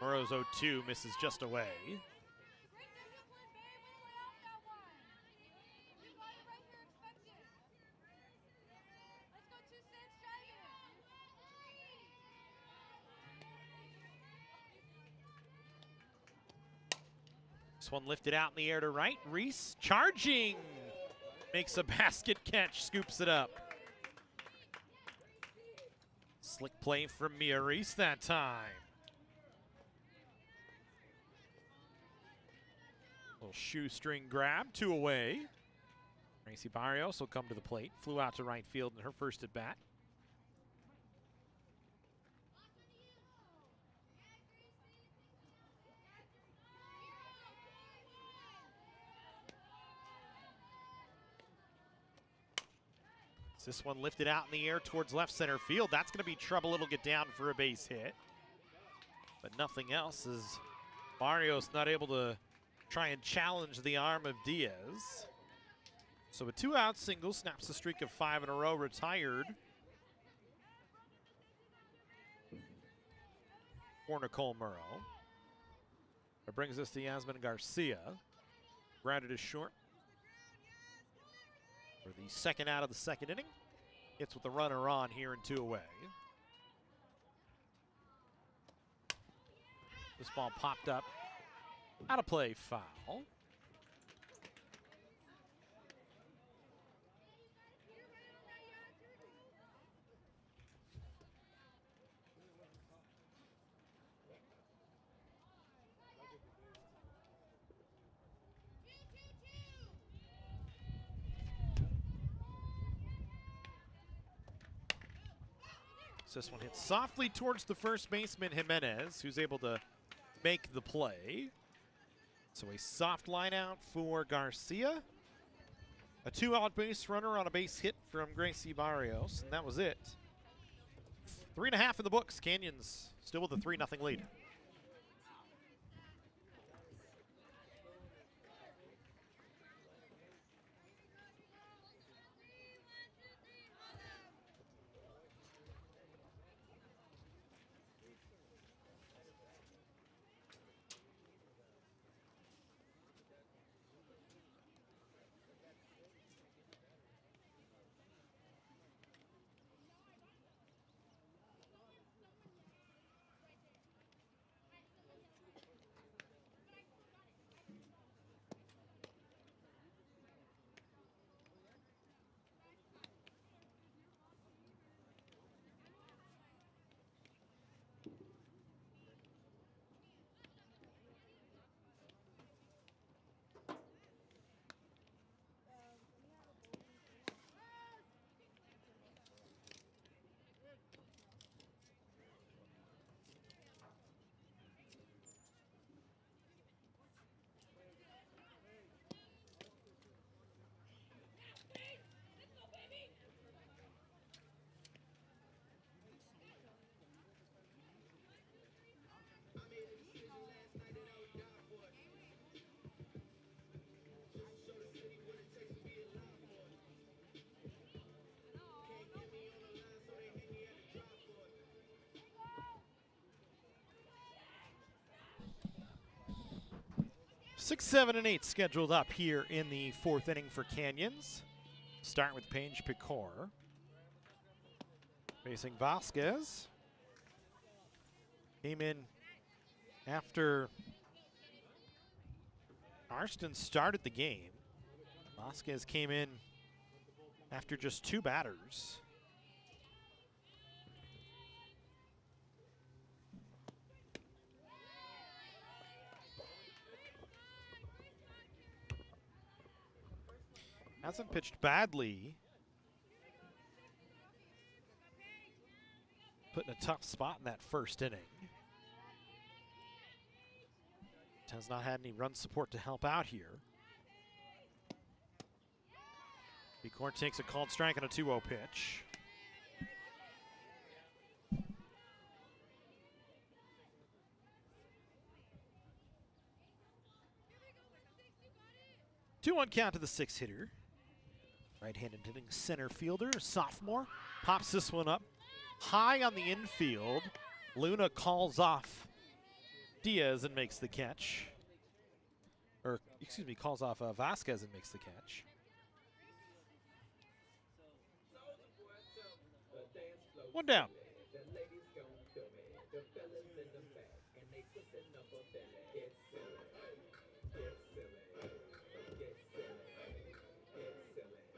Murrow's 0-2 misses just away. Great discipline, babe. Way to lay off that one. You got it right here. Expect it. Let's go 2 cents. Drive it. This one lifted out in the air to right. Reese charging. Makes a basket catch, scoops it up. Slick play from Mia Reese that time. Little shoestring grab, 2 away. Gracie Barrios will come to the plate. Flew out to right field in her first at bat. This one lifted out in the air towards left center field. That's going to be trouble. It'll get down for a base hit. But nothing else, as Barrios not able to try and challenge the arm of Diaz. So a 2-out single snaps the streak of 5 in a row, retired for Nicole Murrow. That brings us to Yasmin Garcia. Grounded is short for the second out of the second inning. Hits with the runner on here and 2 away. This ball popped up. Out of play, foul. This one hits softly towards the first baseman, Jimenez, who's able to make the play. So a soft line out for Garcia. A 2-out base runner on a base hit from Gracie Barrios, and that was it. 3.5 in the books. Canyons still with a 3-0 lead. 6, 7, and 8 scheduled up here in the 4th inning for Canyons. Start with Paige Picor facing Vasquez. Came in after Arston started the game. Vasquez came in after just 2 batters. Hasn't pitched badly. Put in a tough spot in that 1st inning. Has not had any run support to help out here. Picor takes a called strike on a 2-0 pitch. Two on count to the 6 hitter. Right-handed hitting center fielder, sophomore. Pops this one up high on the infield. Luna calls off Diaz and makes the catch. Or, excuse me, calls off Vasquez and makes the catch. One down.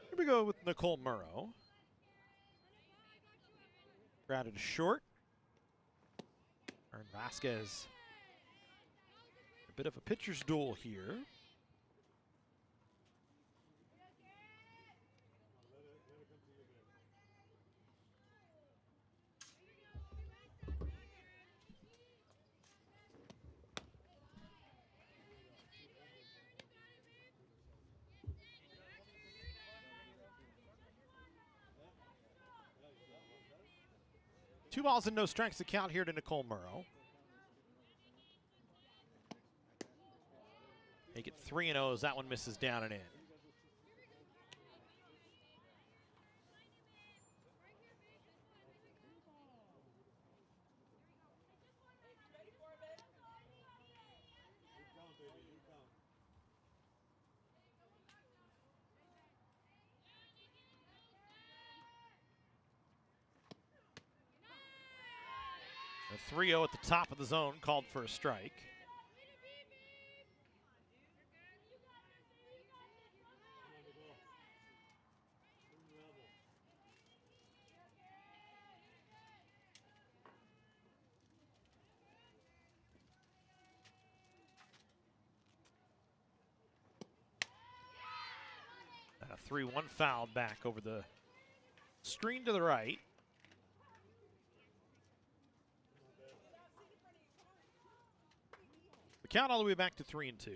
Here we go with Nicole Murrow. Grounded to short. Aaron Vasquez. A bit of a pitcher's duel here. Two balls and no strikes to count here to Nicole Murrow. Make it 3-0 as that one misses down and in. A 3-0 at the top of the zone, called for a strike. And a 3-1 foul back over the screen to the right. The count all the way back to 3-2. This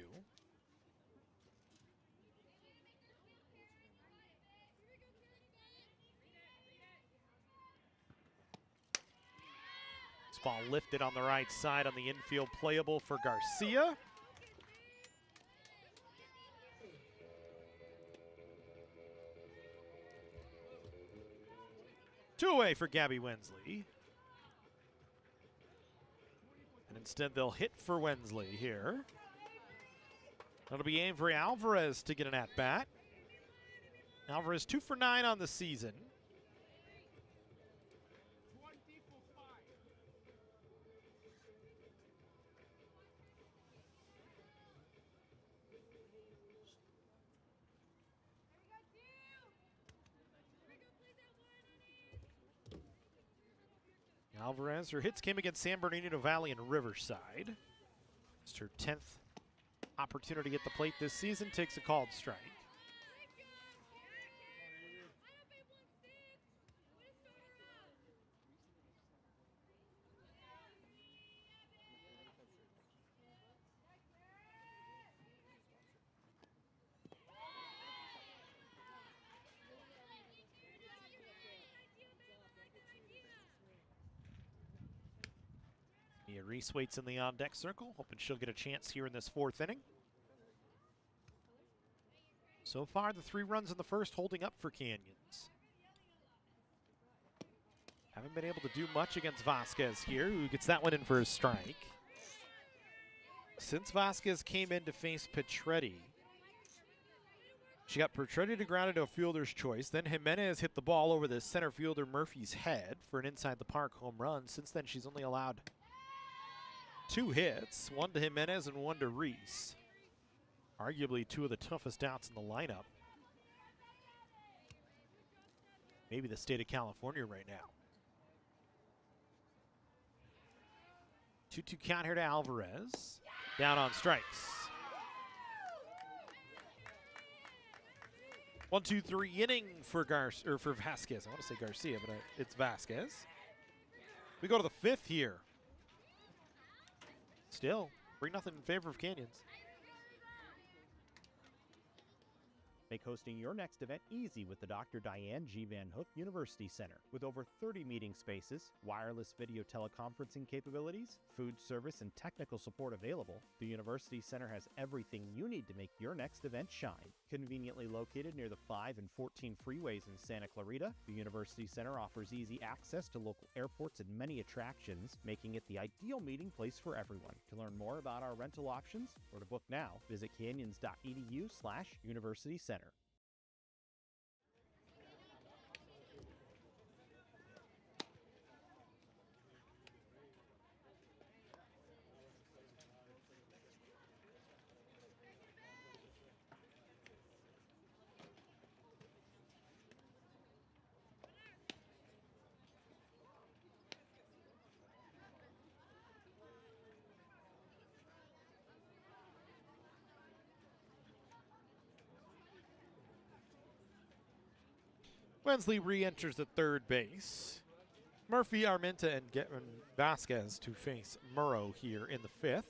ball lifted on the right side on the infield, playable for Garcia. Two away for Gabby Wensley. And instead they'll hit for Wensley here. That'll be Avery Alvarez to get an at-bat. Alvarez 2 for 9 on the season. Alvarez, her hits came against San Bernardino Valley and Riverside. It's her 10th opportunity at the plate this season, takes a called strike. Reese waits in the on-deck circle, hoping she'll get a chance here in this 4th inning. So far, the 3 runs in the first holding up for Canyons. Haven't been able to do much against Vasquez here, who gets that one in for a strike. Since Vasquez came in to face Petretti, she got Petretti to ground into a fielder's choice. Then Jimenez hit the ball over the center fielder Murphy's head for an inside the park home run. Since then, she's only allowed 2 hits, one to Jimenez and one to Reese. Arguably 2 of the toughest outs in the lineup. Maybe the state of California right now. 2-2 count here to Alvarez. Down on strikes. 1-2-3 inning for for Vasquez. I want to say Garcia, but it's Vasquez. We go to the 5th here. Still, 3-0 in favor of Canyons. Make hosting your next event easy with the Dr. Diane G. Van Hook University Center. With over 30 meeting spaces, wireless video teleconferencing capabilities, food service, and technical support available, the University Center has everything you need to make your next event shine. Conveniently located near the 5 and 14 freeways in Santa Clarita, the University Center offers easy access to local airports and many attractions, making it the ideal meeting place for everyone. To learn more about our rental options or to book now, visit canyons.edu/University Center. Wensley re-enters at third base. Murphy, Armenta, and Vasquez to face Murrow here in the 5th.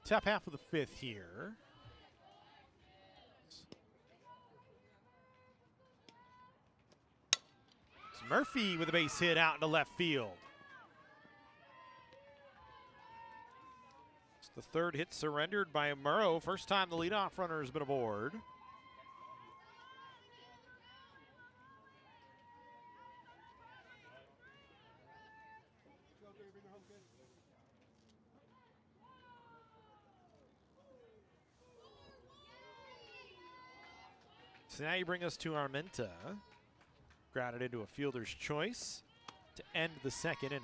Top half of the 5th here. It's Murphy with a base hit out into left field. It's the 3rd hit surrendered by Murrow. First time the leadoff runner has been aboard. So now you bring us to Armenta. Grounded into a fielder's choice to end the 2nd inning.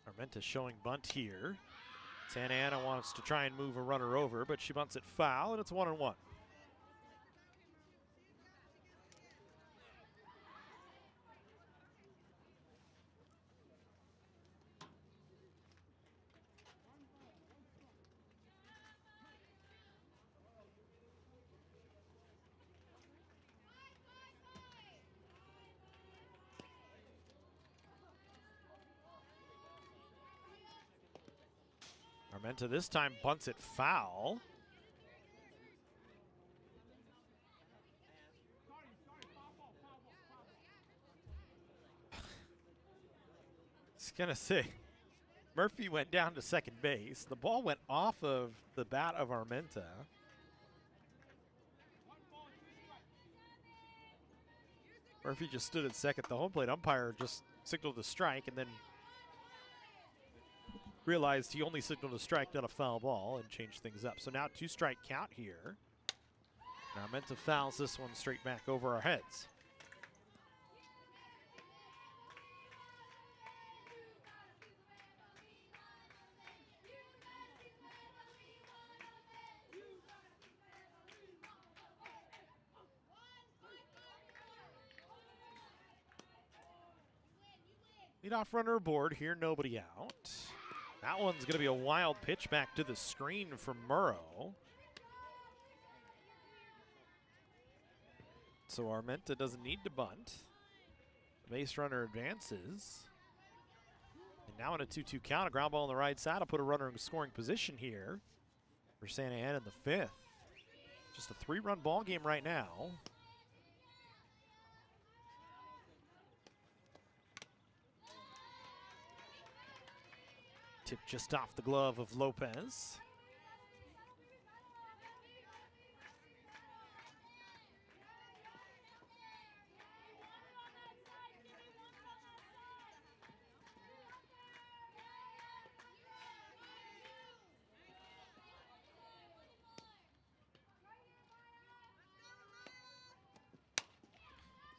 Armenta showing bunt here. Santa Ana wants to try and move a runner over, but she bunts it foul, and it's 1-1. Armenta this time bunts it foul. I was gonna say, Murphy went down to second base. The ball went off of the bat of Armenta. Murphy just stood at second. The home plate umpire just signaled a strike and then realized he only signaled a strike, not a foul ball, and changed things up. So now 2-strike count here. Armenta fouls this one straight back over our heads. Leadoff runner aboard here, nobody out. That one's going to be a wild pitch back to the screen from Murrow. So Armenta doesn't need to bunt. The base runner advances. And now in a 2-2 count, a ground ball on the right side will put a runner in scoring position here for Santa Ana in the fifth. Just a 3-run ball game right now. Tip just off the glove of Lopez.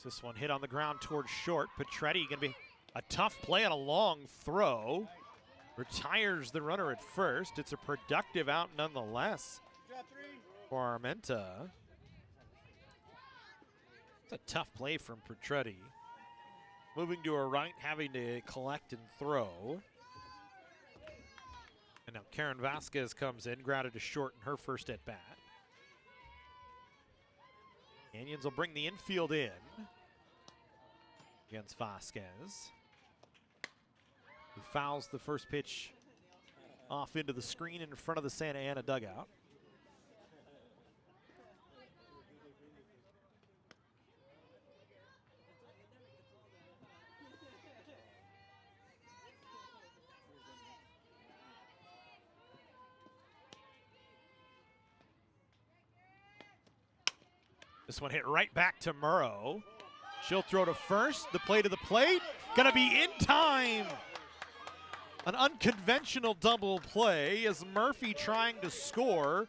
This one hit on the ground towards short. Petretti going to be a tough play on a long throw. Retires the runner at first. It's a productive out nonetheless for Armenta. It's a tough play from Petretti. Moving to a right, having to collect and throw. And now Karen Vasquez comes in, grounded to short in her first at bat. Canyons will bring the infield in against Vasquez, who fouls the first pitch off into the screen in front of the Santa Ana dugout. This one hit right back to Murrow. She'll throw to first. The play to the plate. Gonna be in time. An unconventional double play as Murphy trying to score.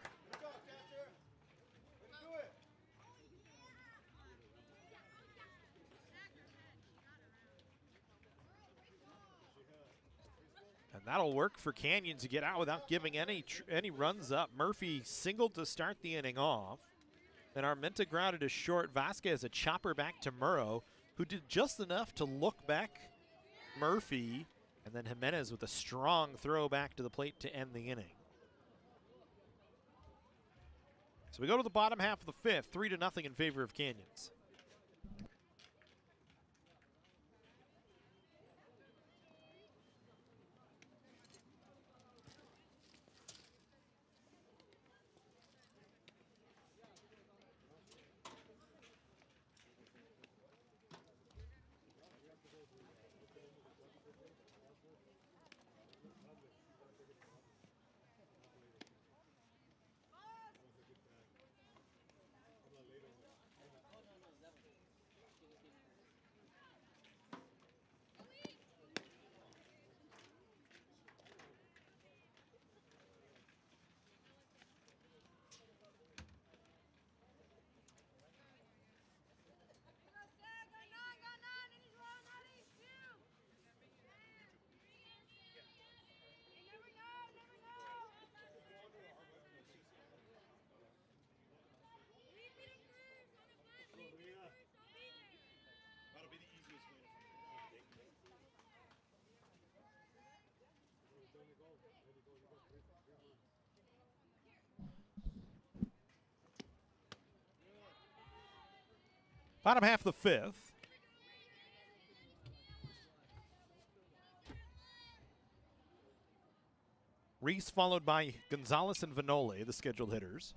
And that'll work for Canyon to get out without giving any runs up. Murphy singled to start the inning off. Then Armenta grounded to short. Vasquez a chopper back to Murrow, who did just enough to look back Murphy. And then Jimenez with a strong throw back to the plate to end the inning. So we go to the bottom half of the fifth, 3-0 in favor of Canyons. Bottom half of the fifth. Reese followed by Gonzalez and Vanoli, the scheduled hitters.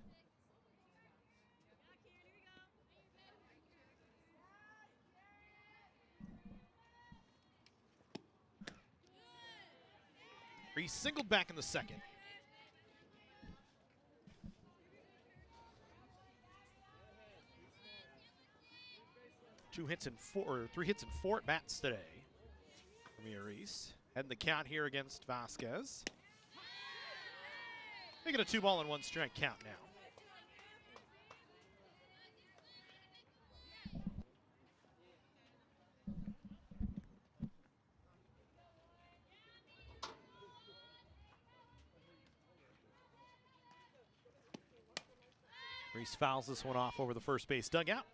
Reese singled back in the second. Three hits and four at bats today. Amir Reese heading the count here against Vasquez. Making a 2-1 count now. Reese fouls this one off over the first base dugout.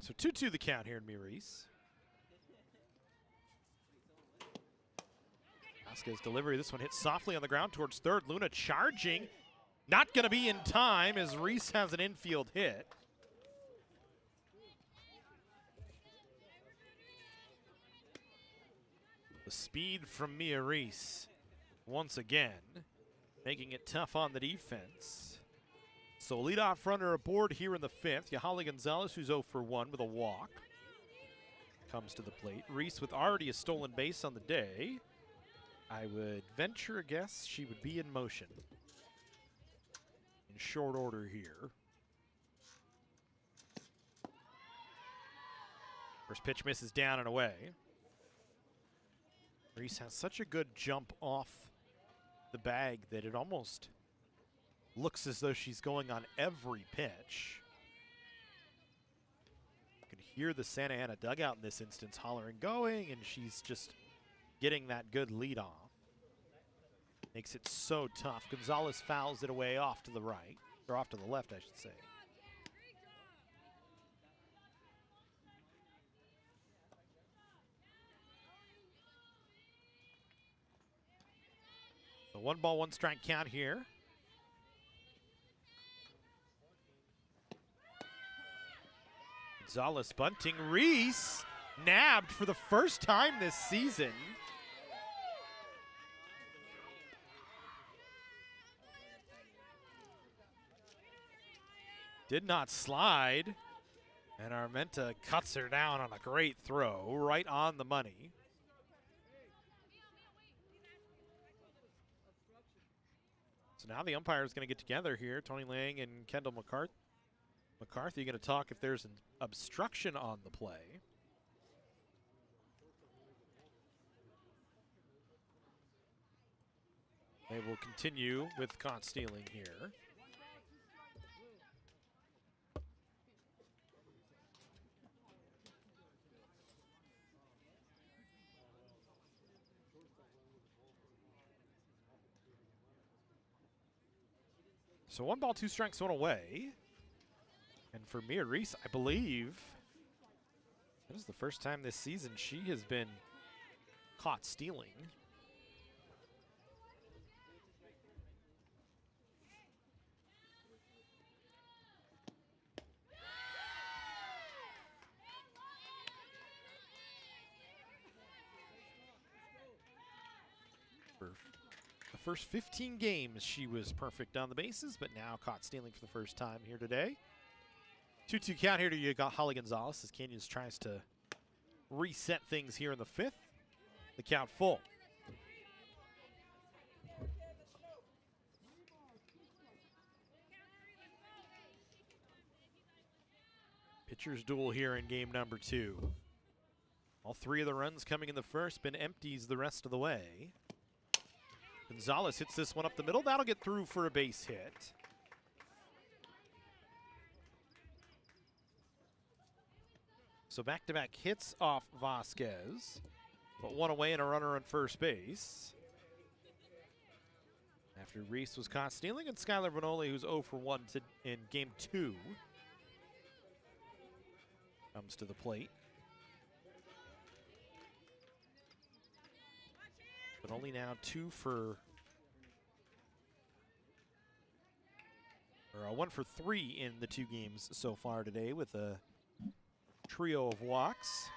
So 2-2 the count here in Maurice. Vasquez delivery. This one hits softly on the ground towards third. Luna charging. Not going to be in time as Reese has an infield hit. The speed from Mia Reese once again, making it tough on the defense. So leadoff runner aboard here in the fifth. Yahali Gonzalez, who's 0 for 1 with a walk, comes to the plate. Reese with already a stolen base on the day. I would venture a guess she would be in motion in short order here. First pitch misses down and away. Reese has such a good jump off the bag that it almost looks as though she's going on every pitch. You can hear the Santa Ana dugout in this instance hollering, going, and she's just getting that good lead off. Makes it so tough. Gonzalez fouls it away off to the right, or off to the left, I should say. So 1 ball, 1 strike count here. Gonzalez bunting. Reese nabbed for the first time this season. Did not slide. And Armenta cuts her down on a great throw, right on the money. So now the umpire is going to get together here. Tony Lang and Kendall McCarthy going to talk if there's an obstruction on the play. They will continue with caught stealing here. So 1 ball, 2 strikes, 1 away. And for Mia Reese, I believe that is the first time this season she has been caught stealing. The first 15 games, she was perfect on the bases, but now caught stealing for the first time here today. 2-2 count here to Yahali Gonzalez as Canyons tries to reset things here in the fifth. The count full. Pitcher's duel here in game number 2. All 3 of the runs coming in the first, been empties the rest of the way. Gonzalez hits this one up the middle. That'll get through for a base hit. So back-to-back hits off Vasquez, but 1 away and a runner on first base. After Reese was caught stealing, and Skylar Vanoli, who's 0 for 1 in game 2, comes to the plate. But only now 1 for 3 in the 2 games so far today with a trio of walks.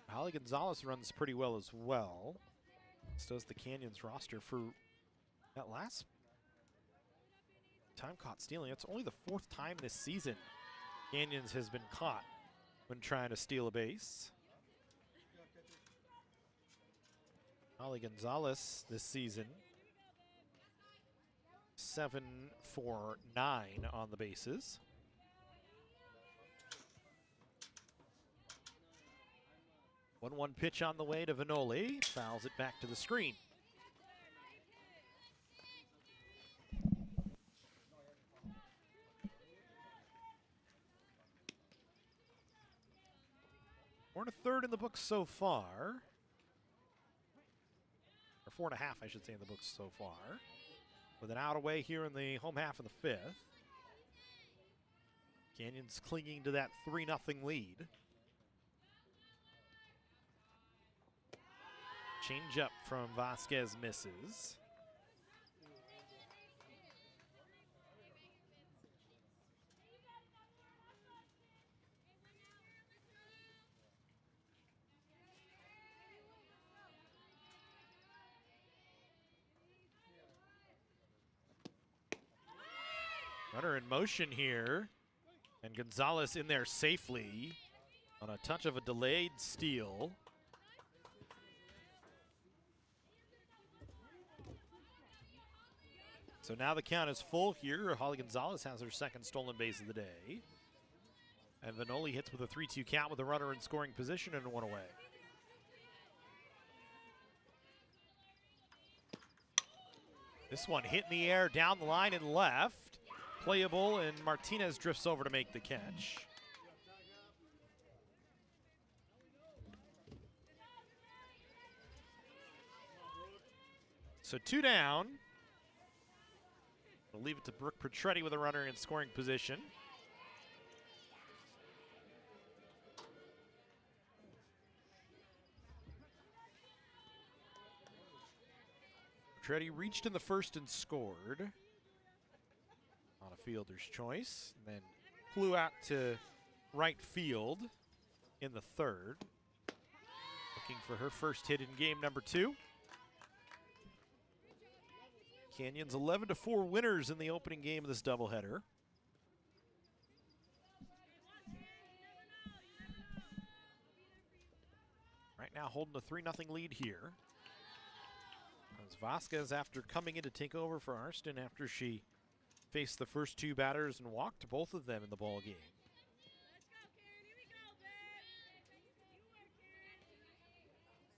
Holly Gonzalez runs pretty well as well. So does the Canyons roster. For that last time caught stealing, it's only the 4th time this season Canyons has been caught when trying to steal a base. Holly Gonzalez this season, 7 for 9 on the bases. One pitch on the way to Vanoli, fouls it back to the screen. We're in a 3rd in the book so far. 4.5, I should say, in the books so far. With an out away here in the home half of the 5th. Canyons clinging to that 3-0 lead. Change up from Vasquez misses. Runner in motion here. And Gonzalez in there safely on a touch of a delayed steal. So now the count is full here. Holly Gonzalez has her second stolen base of the day. And Vanoli hits with a 3-2 count with a runner in scoring position and 1 away. This one hit in the air, down the line and left. Playable, and Martinez drifts over to make the catch. So 2 down. We'll leave it to Brooke Petretti with a runner in scoring position. Petretti reached in the first and scored on a fielder's choice, and then flew out to right field in the 3rd. Looking for her first hit in game number 2. Canyons 11-4 winners in the opening game of this doubleheader. Right now holding a 3-0 lead here. As Vasquez, after coming in to take over for Arston after she faced the first 2 batters and walked both of them in the ball game.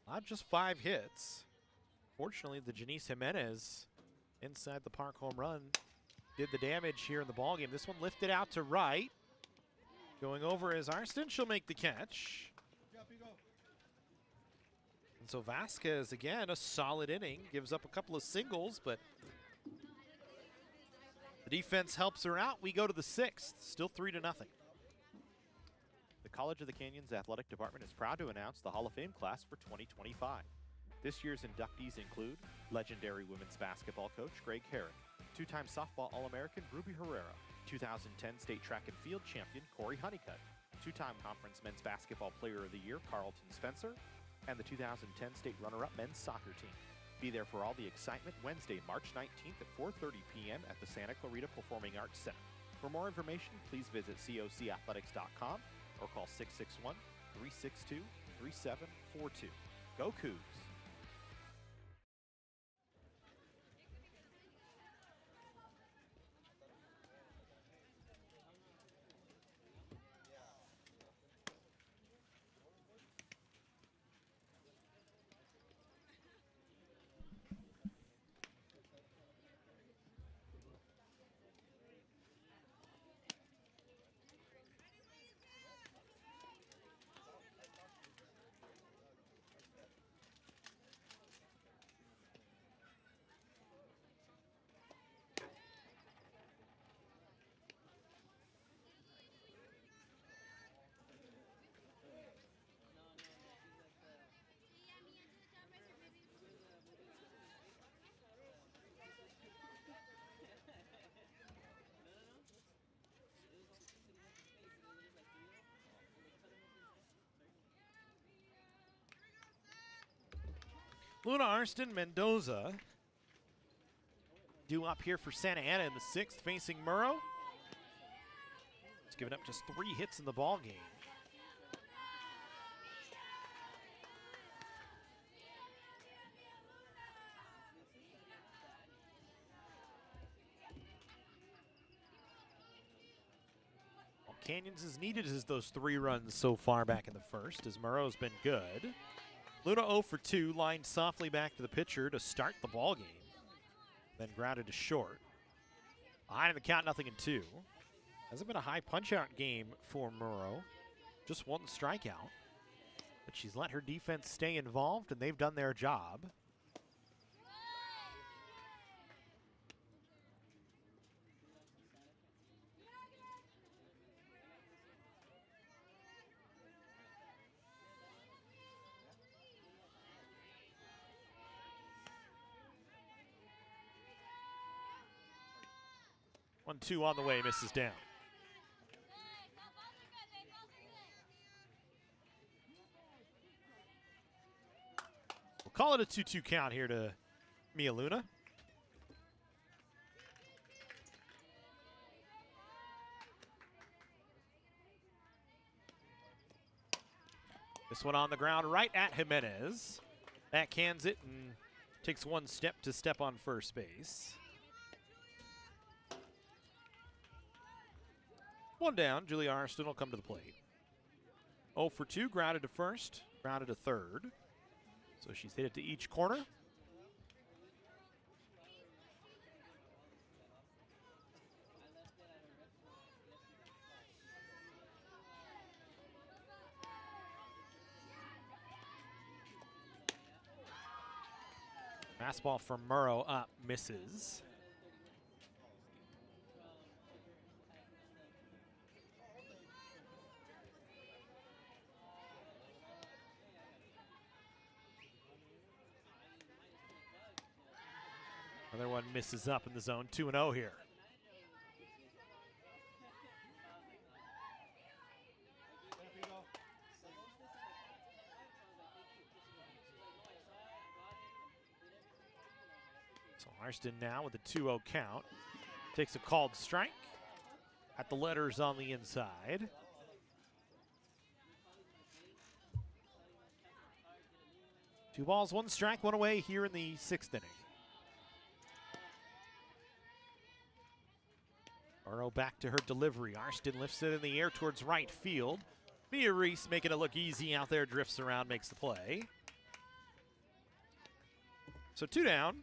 Not just 5 hits. Fortunately, the Janice Jimenez inside the park home run did the damage here in the ball game. This one lifted out to right. Going over is Arston. She'll make the catch. And so Vasquez, again, a solid inning. Gives up a couple of singles, but the defense helps her out. We go to the 6th, still 3-0. The College of the Canyons Athletic Department is proud to announce the Hall of Fame class for 2025. This year's inductees include legendary women's basketball coach Greg Herron, 2-time softball All-American Ruby Herrera, 2010 state track and field champion Corey Honeycutt, 2-time conference men's basketball player of the year Carlton Spencer, and the 2010 state runner-up men's soccer team. Be there for all the excitement Wednesday, March 19th at 4:30 p.m. at the Santa Clarita Performing Arts Center. For more information, please visit cocathletics.com or call 661-362-3742. Go Cougs! Luna Arston Mendoza due up here for Santa Ana in the 6th, facing Murrow. He's given up just 3 hits in the ball game. Well, Canyons as needed as those 3 runs so far back in the 1st, as Murrow's been good. Luna 0 for 2, lined softly back to the pitcher to start the ball game. Then grounded to short. Behind in the count, 0-2. Hasn't been a high punch-out game for Murrow. Just 1 strikeout. But she's let her defense stay involved, and they've done their job. 1-2 on the way, misses down. We'll call it a 2-2 count here to Mia Luna. This one on the ground right at Jimenez. That cans it and takes one step to step on first base. One down, Julia Arston will come to the plate. 0 for 2, grounded to first, grounded to third. So she's hit it to each corner. Fastball from Murrow up, misses. Another one misses up in the zone, 2-0 here. So Arston now with a 2-0 count. Takes a called strike at the letters on the inside. Two balls, one strike, one away here in the 6th inning. Burrow back to her delivery. Arston lifts it in the air towards right field. Mia Reese making it look easy out there, drifts around, makes the play. So 2 down.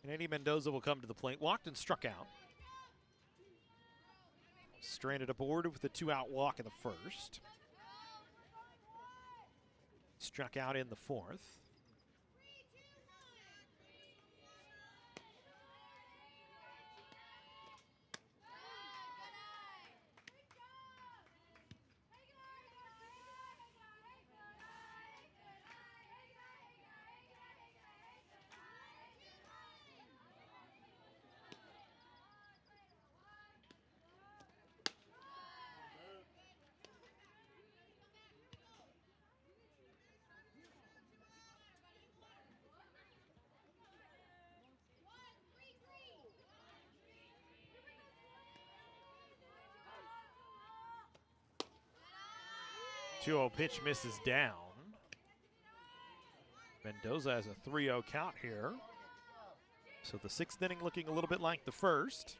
And Eddie Mendoza will come to the plate. Walked and struck out. Stranded aboard with a 2-out walk in the first. Struck out in the 4th. Pitch misses down. Mendoza has a 3-0 count here. So the 6th inning looking a little bit like the first.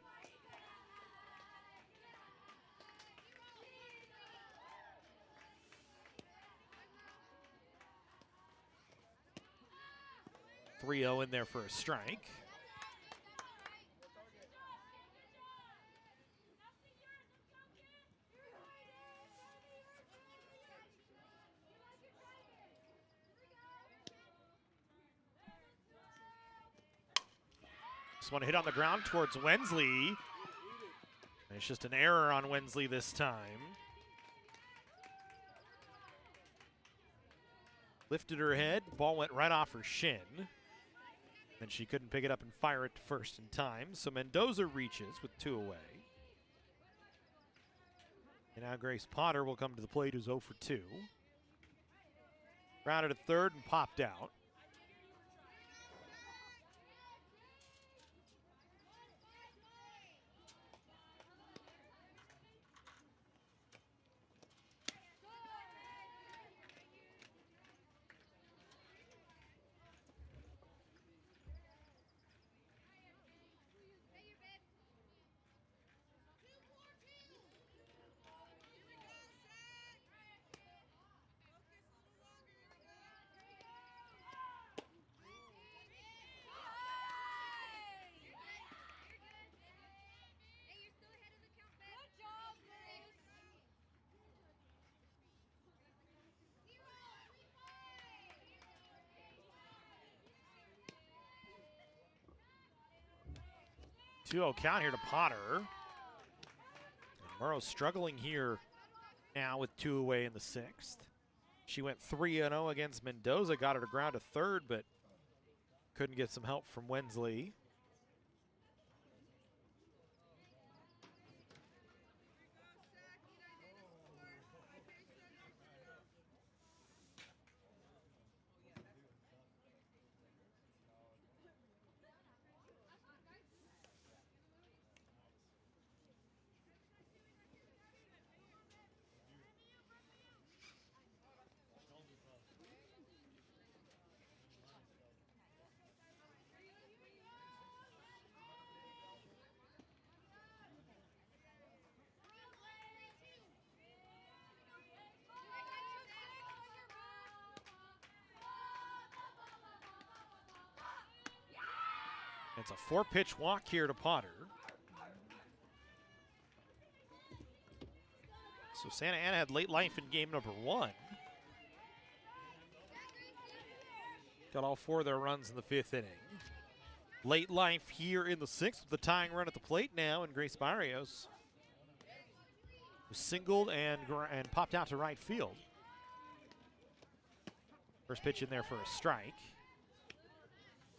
.3-0 in there for a strike. One hit on the ground towards Wensley. It's just an error on Wensley this time. Lifted her head, ball went right off her shin. Then she couldn't pick it up and fire it to first in time. So Mendoza reaches with 2 away. And now Grace Potter will come to the plate, who's 0 for 2. Grounded at third and popped out. .2-0 count here to Potter. And Murrow struggling here now with 2 away in the 6th. She went 3-0 against Mendoza, got her to ground to third, but Couldn't get some help from Wensley. It's a 4-pitch walk here to Potter. So Santa Ana had late life in game number 1. Got all 4 of their runs in the 5th inning. Late life here in the 6th with the tying run at the plate now, and Grace Barrios singled and popped out to right field. First pitch in there for a strike.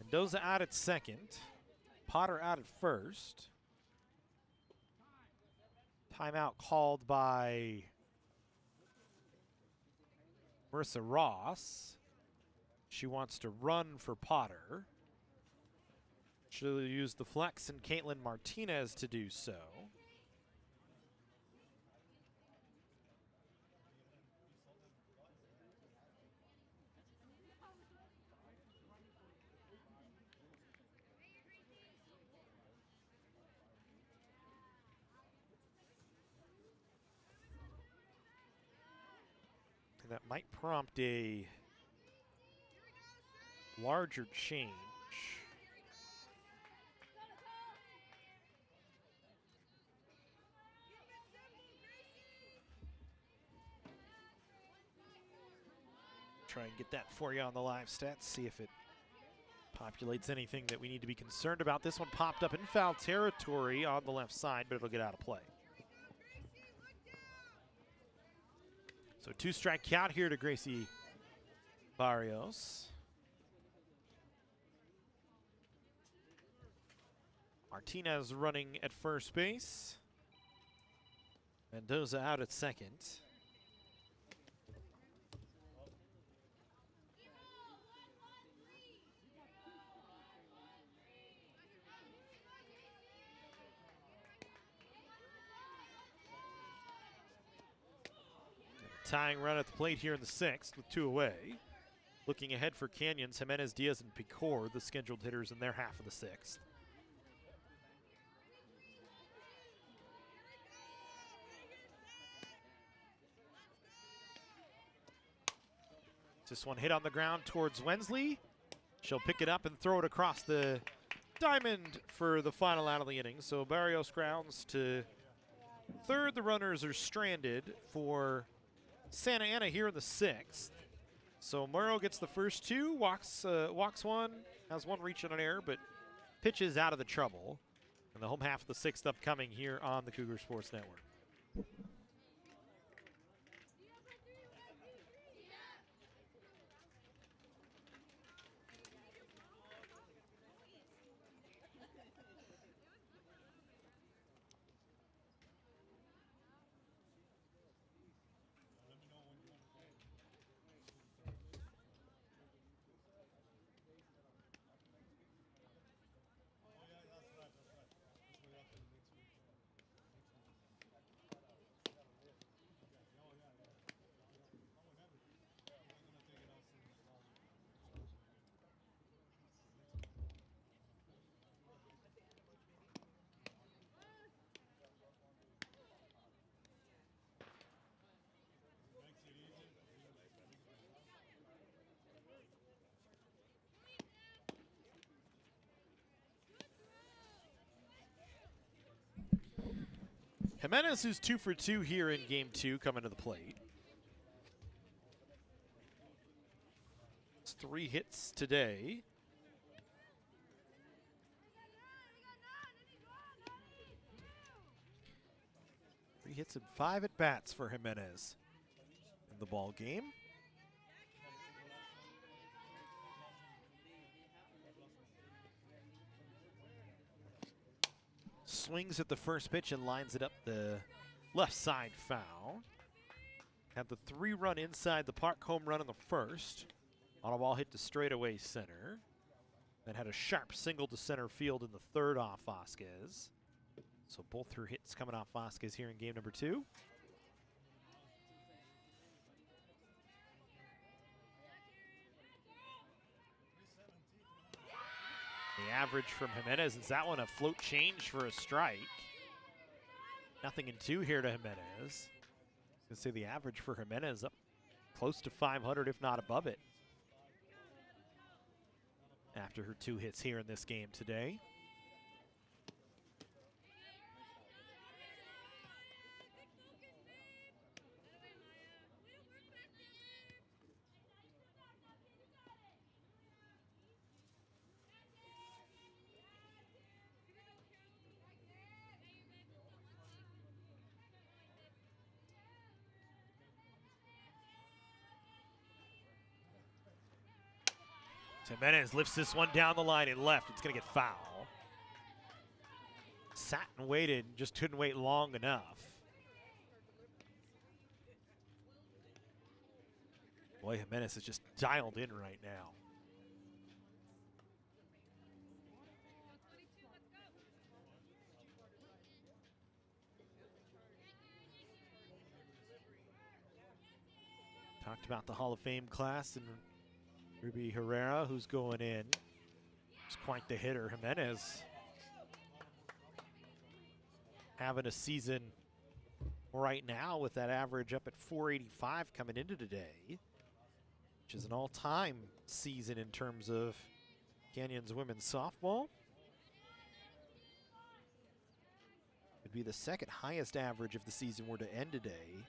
Mendoza out at second. Potter out at first. Timeout called by Marissa Ross. She wants to run for Potter. She'll use the flex and Caitlin Martinez to do so. And that might prompt a larger change. Try and get that for you on the live stats, see if it populates anything that we need to be concerned about. This one popped up in foul territory on the left side, but it'll get out of play. So 2-strike count here to Gracie Barrios. Martinez running at first base. Mendoza out at second. Tying run at the plate here in the 6th with 2 away. Looking ahead for Canyons, Jimenez, Diaz, and Picor, the scheduled hitters in their half of the 6th. This one hit on the ground towards Wensley. She'll pick it up and throw it across the diamond for the final out of the inning. So Barrios grounds to third. The runners are stranded for Santa Ana here in the 6th. So Morrow gets the first 2, walks one, has one reach on an error, but pitches out of the trouble. And the home half of the 6th upcoming here on the Cougar Sports Network. Jimenez, who's 2 for 2 here in game 2, coming to the plate. It's 3 hits today. Three hits and 5 at bats for Jimenez in the ball game. swings at the first pitch and lines it up the left side foul. Had the 3-run inside the park home run in the first. On a ball hit to straightaway center. Then had a sharp single to center field in the third off Vasquez. So both her hits coming off Vasquez here in game number 2. The average from Jimenez is that one a float change for a strike. Nothing in 2 here to Jimenez. I was going to say the average for Jimenez up close to 500, if not above it, after her 2 hits here in this game today. Jimenez lifts this one down the line and left. It's going to get foul. Sat and waited, just couldn't wait long enough. Boy, Jimenez is just dialed in right now. Talked about the Hall of Fame class and Ruby Herrera, who's going in. It's quite the hitter. Jimenez having a season right now with that average up at 485 coming into today, which is an all-time season in terms of Canyons women's softball. It'd be the second highest average if the season were to end today.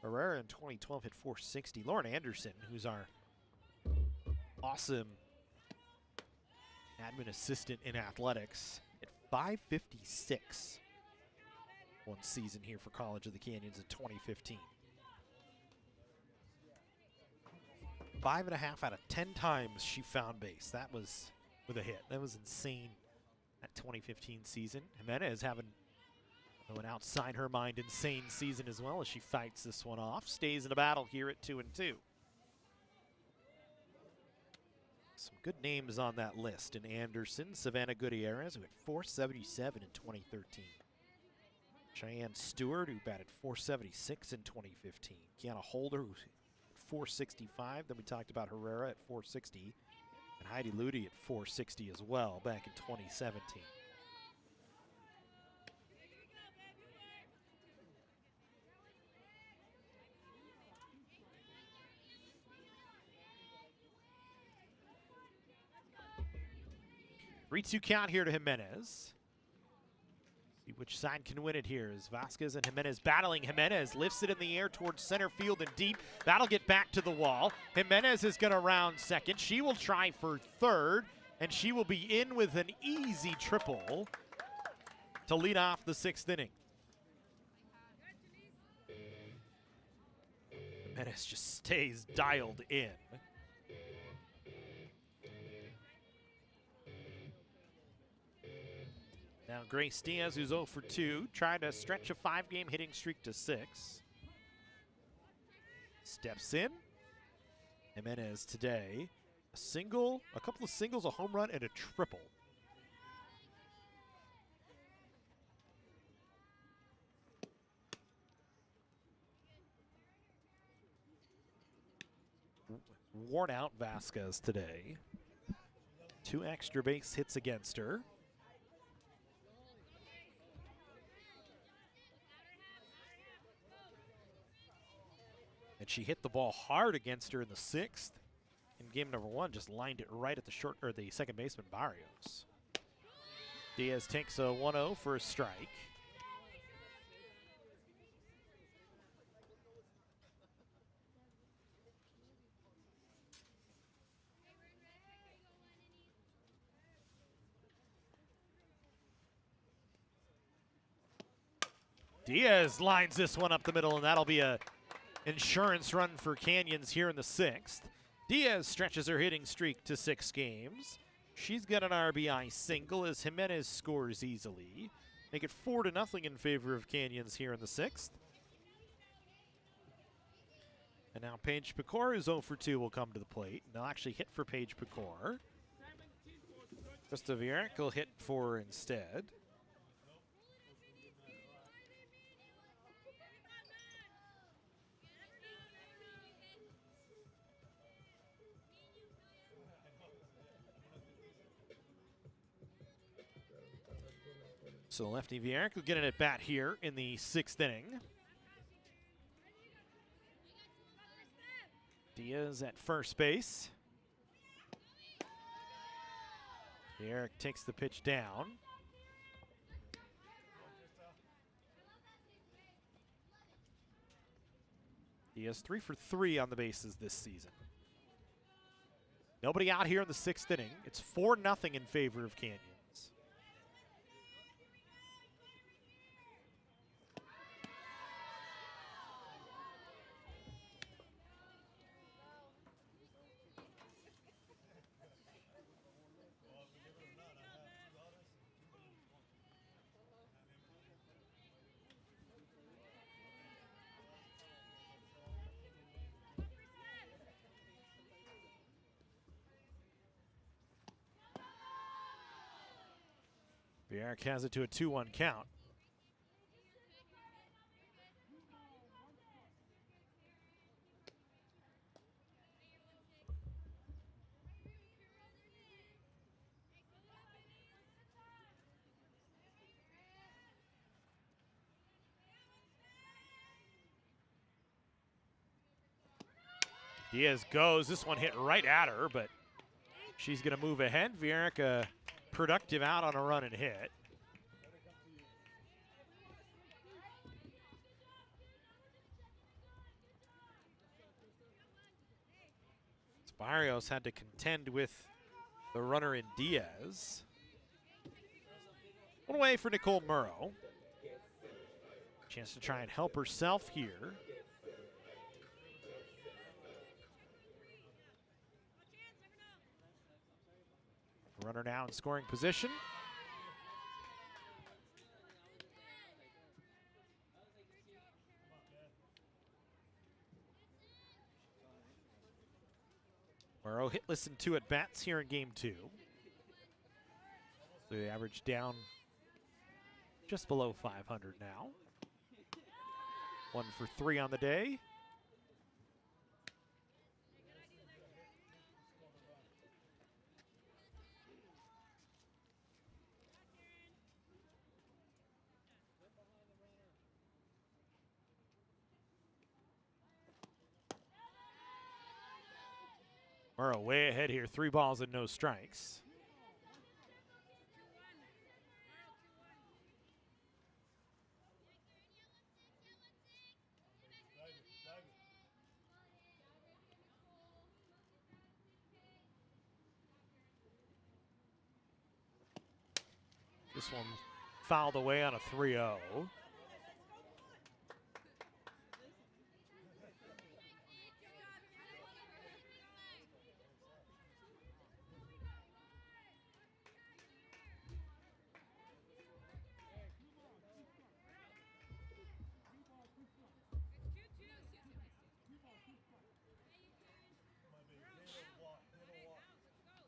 Herrera in 2012 hit 460. Lauren Anderson, who's our awesome admin assistant in athletics, at 556 one season here for College of the Canyons in 2015. 5.5 out of 10 times she found base. That was with a hit. That was insane, that 2015 season. Jimenez having an outside her mind insane season as well as she fights this one off. Stays in a battle here at 2-2. Some good names on that list. In Anderson, Savannah Gutierrez, who hit 477 in 2013. Cheyenne Stewart, who batted 476 in 2015. Kiana Holder, who hit 465. Then we talked about Herrera at 460. And Heidi Ludi at 460 as well back in 2017. Three-two count here to Jimenez. See which side can win it here as Vasquez and Jimenez battling. Jimenez lifts it in the air towards center field and deep. That'll get back to the wall. Jimenez is going to round second. She will try for third, and she will be in with an easy triple to lead off the 6th inning. Jimenez just stays dialed in. Now Grace Diaz, who's 0 for 2, trying to stretch a 5-game hitting streak to 6. Steps in. Jimenez today, a single, a couple of singles, a home run, and a triple. Worn out Vasquez today. 2 extra base hits against her. And she hit the ball hard against her in the 6th. In game number 1, just lined it right at the second baseman Barrios. Diaz takes a 1-0 for a strike. Diaz lines this one up the middle, and that'll be a insurance run for Canyons here in the 6th. Diaz stretches her hitting streak to 6 games. She's got an RBI single as Jimenez scores easily. make it 4-0 in favor of Canyons here in the 6th. And now Paige Pecor, who's 0 for 2, will come to the plate. And they'll actually hit for Paige Pecor. Krista Vierik will hit for instead. So lefty Vierik will get an at-bat here in the 6th inning. Diaz at first base. Vierik takes the pitch down. Diaz 3 for 3 on the bases this season. Nobody out here in the 6th inning. It's 4-0 in favor of Canyons. Vierik has it to a 2-1 count. Diaz goes. This one hit right at her, but she's going to move ahead. Vierik productive out on a run and hit. Barrios had to contend with the runner in Diaz. One away for Nicole Murrow. Chance to try and help herself here. Runner now in scoring position. Murrow hitless in 2 at-bats here in game 2. So the average down just below 500 now. 1 for 3 on the day. Murrow way ahead here, 3 balls and no strikes. This one fouled away on a 3-0.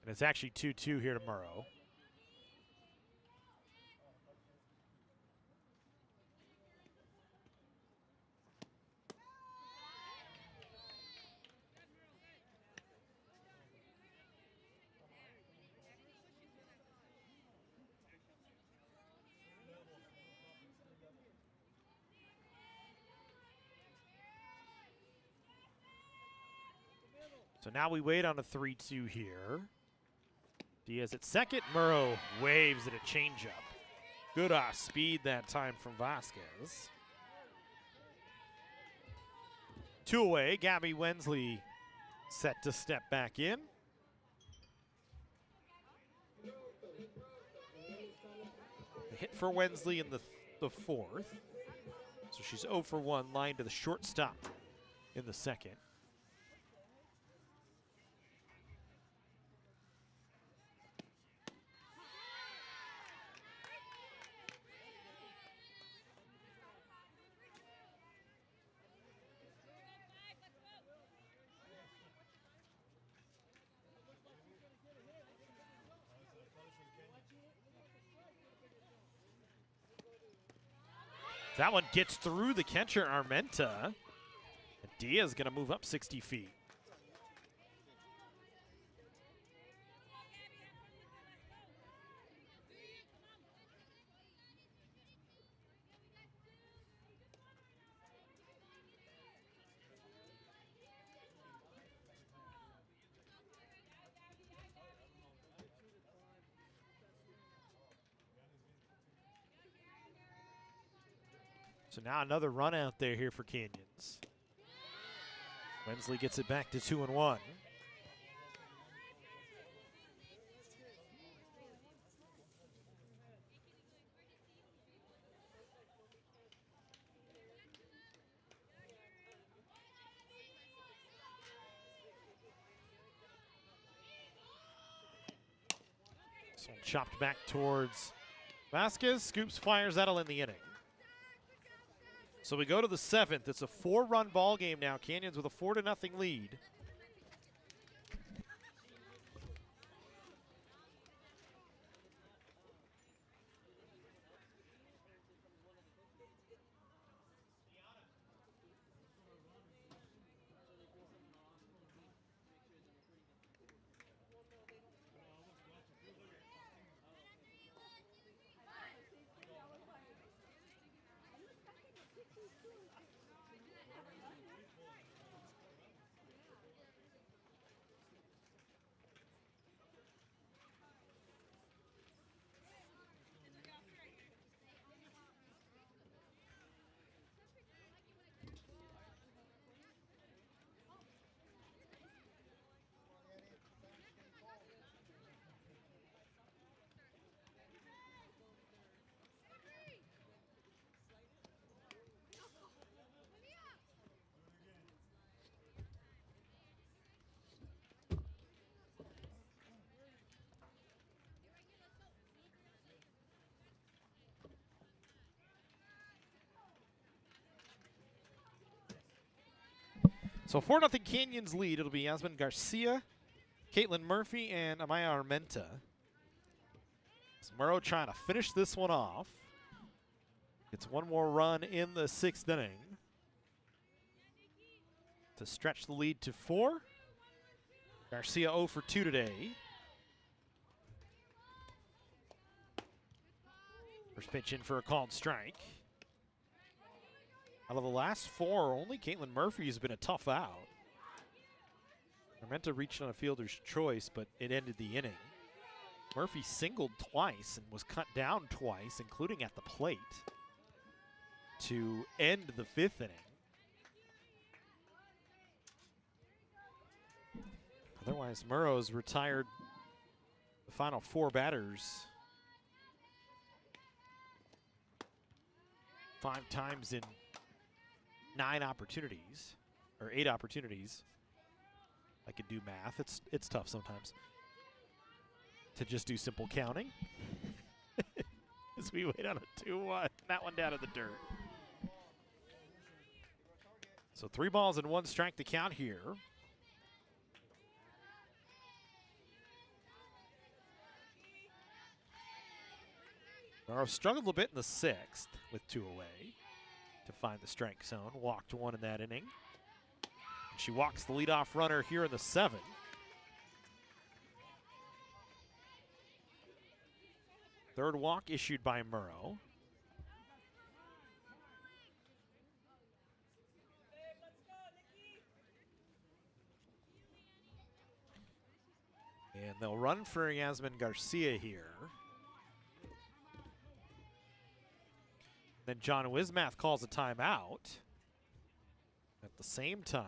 And it's actually 2-2 here to Murrow. So now we wait on a 3-2 here. Diaz at second. Murrow waves at a changeup. Good off speed that time from Vasquez. 2 away. Gabby Wensley set to step back in. A hit for Wensley in the 4th. So she's 0 for 1, line to the shortstop in the 2nd. That one gets through the catcher, Armenta. And Diaz going to move up 60 feet. So now another run out there here for Canyons. Wensley gets it back to 2-1. This one chopped back towards Vasquez. Scoops, fires, that'll end the inning. So we go to the 7th. It's a 4-run ball game now. Canyons with a 4-0 lead. So 4-0 Canyons lead. It'll be Yasmin Garcia, Caitlin Murphy, and Amaya Armenta. Murrow trying to finish this one off. Gets one more run in the 6th inning to stretch the lead to 4. Garcia 0 for 2 today. First pitch in for a called strike. Out of the last 4, only Caitlin Murphy has been a tough out. Armenta reached on a fielder's choice, but it ended the inning. Murphy singled twice and was cut down twice, including at the plate, to end the 5th inning. Otherwise, Murrow's retired the final 4 batters 5 times in 9 opportunities, or 8 opportunities. I could do math. It's tough sometimes to just do simple counting. As we wait on a 2-1. That one down in the dirt. So 3 balls and 1 strike to count here. Morrow struggled a bit in the 6th with 2 away to find the strike zone. Walked 1 in that inning. And she walks the leadoff runner here in the 7th. Third walk issued by Murrow. And they'll run for Yasmin Garcia here. Then John Wismath calls a timeout. At the same time,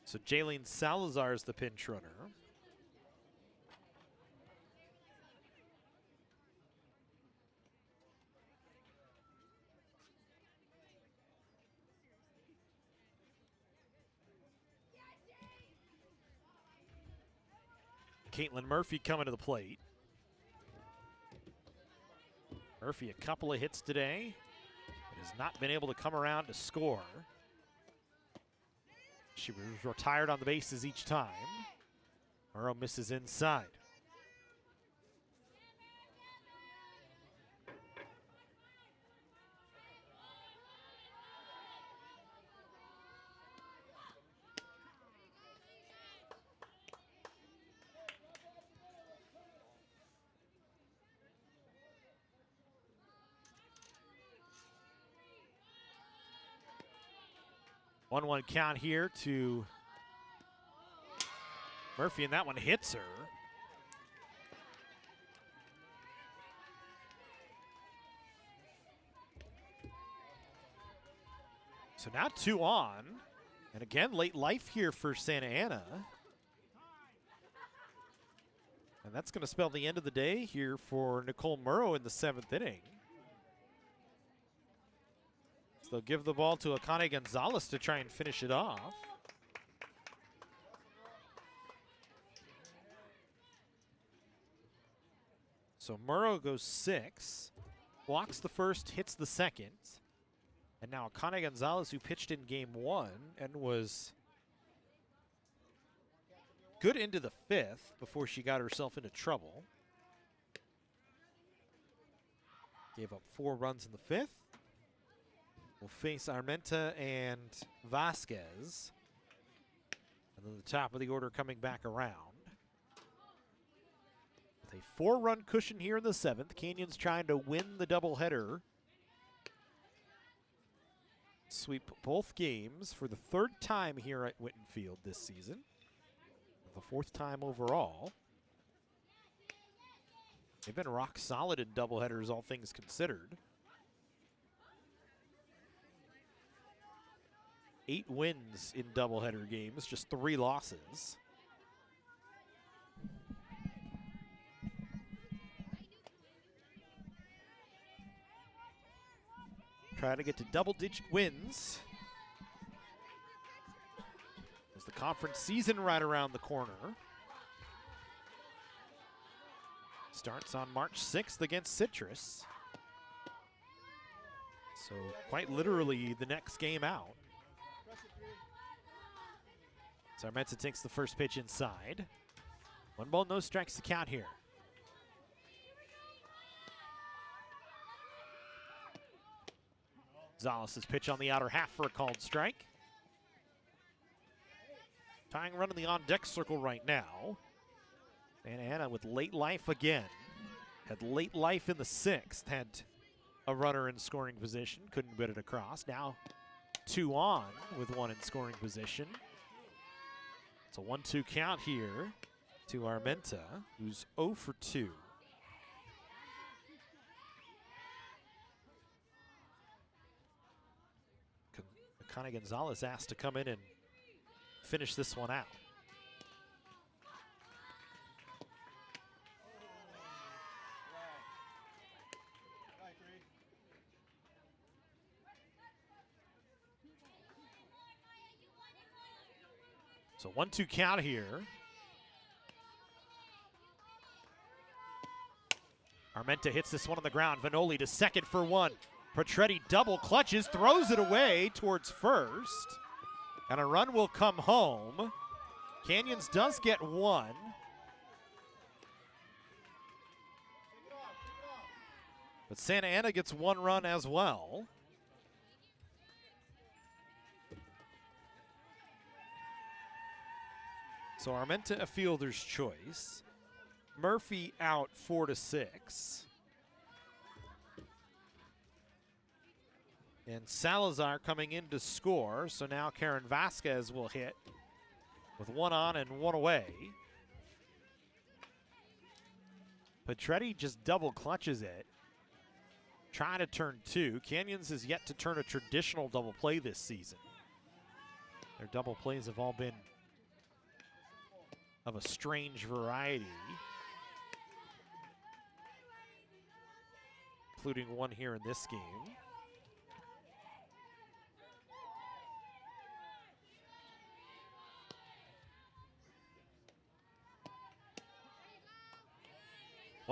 so Jaylene Salazar is the pinch runner. Caitlin Murphy coming to the plate. Murphy, a couple of hits today, but has not been able to come around to score. She was retired on the bases each time. Murrow misses inside. One count here to Murphy, and that one hits her. So now 2 on. And again, late life here for Santa Ana. And that's going to spell the end of the day here for Nicole Murrow in the 7th inning. So they'll give the ball to Akane Gonzalez to try and finish it off. So Murrow goes 6, walks the first, hits the second. And now Akane Gonzalez, who pitched in game 1 and was good into the 5th before she got herself into trouble. Gave up 4 runs in the 5th. Will face Armenta and Vasquez. And then the top of the order coming back around. With a 4-run cushion here in the 7th. Canyons trying to win the doubleheader. Sweep both games for the 3rd time here at Whitten Field this season. The 4th time overall. They've been rock solid in doubleheaders, all things considered. 8 wins in doubleheader games, just 3 losses. Trying to get to double-digit wins. As the conference season right around the corner. Starts on March 6th against Cypress. So quite literally the next game out. Sarmenta takes the first pitch inside. 1 ball, no strikes to count here. Gonzalez's pitch on the outer half for a called strike. Tying run in the on-deck circle right now. Santa Ana with late life again. Had late life in the 6th. Had a runner in scoring position. Couldn't get it across. Now 2 on with 1 in scoring position. It's a 1-2 count here to Armenta, who's 0 for 2. Akane Gonzalez asked to come in and finish this one out. So 1-2 count here. Armenta hits this one on the ground. Vanoli to second for 1. Petretti double clutches, throws it away towards first. And a run will come home. Canyons does get 1. But Santa Ana gets 1 run as well. So Armenta a fielder's choice. Murphy out 4-6. And Salazar coming in to score. So now Karen Vasquez will hit with 1 on and 1 away. Petretti just double clutches it. Trying to turn 2. Canyons has yet to turn a traditional double play this season. Their double plays have all been of a strange variety, including one here in this game.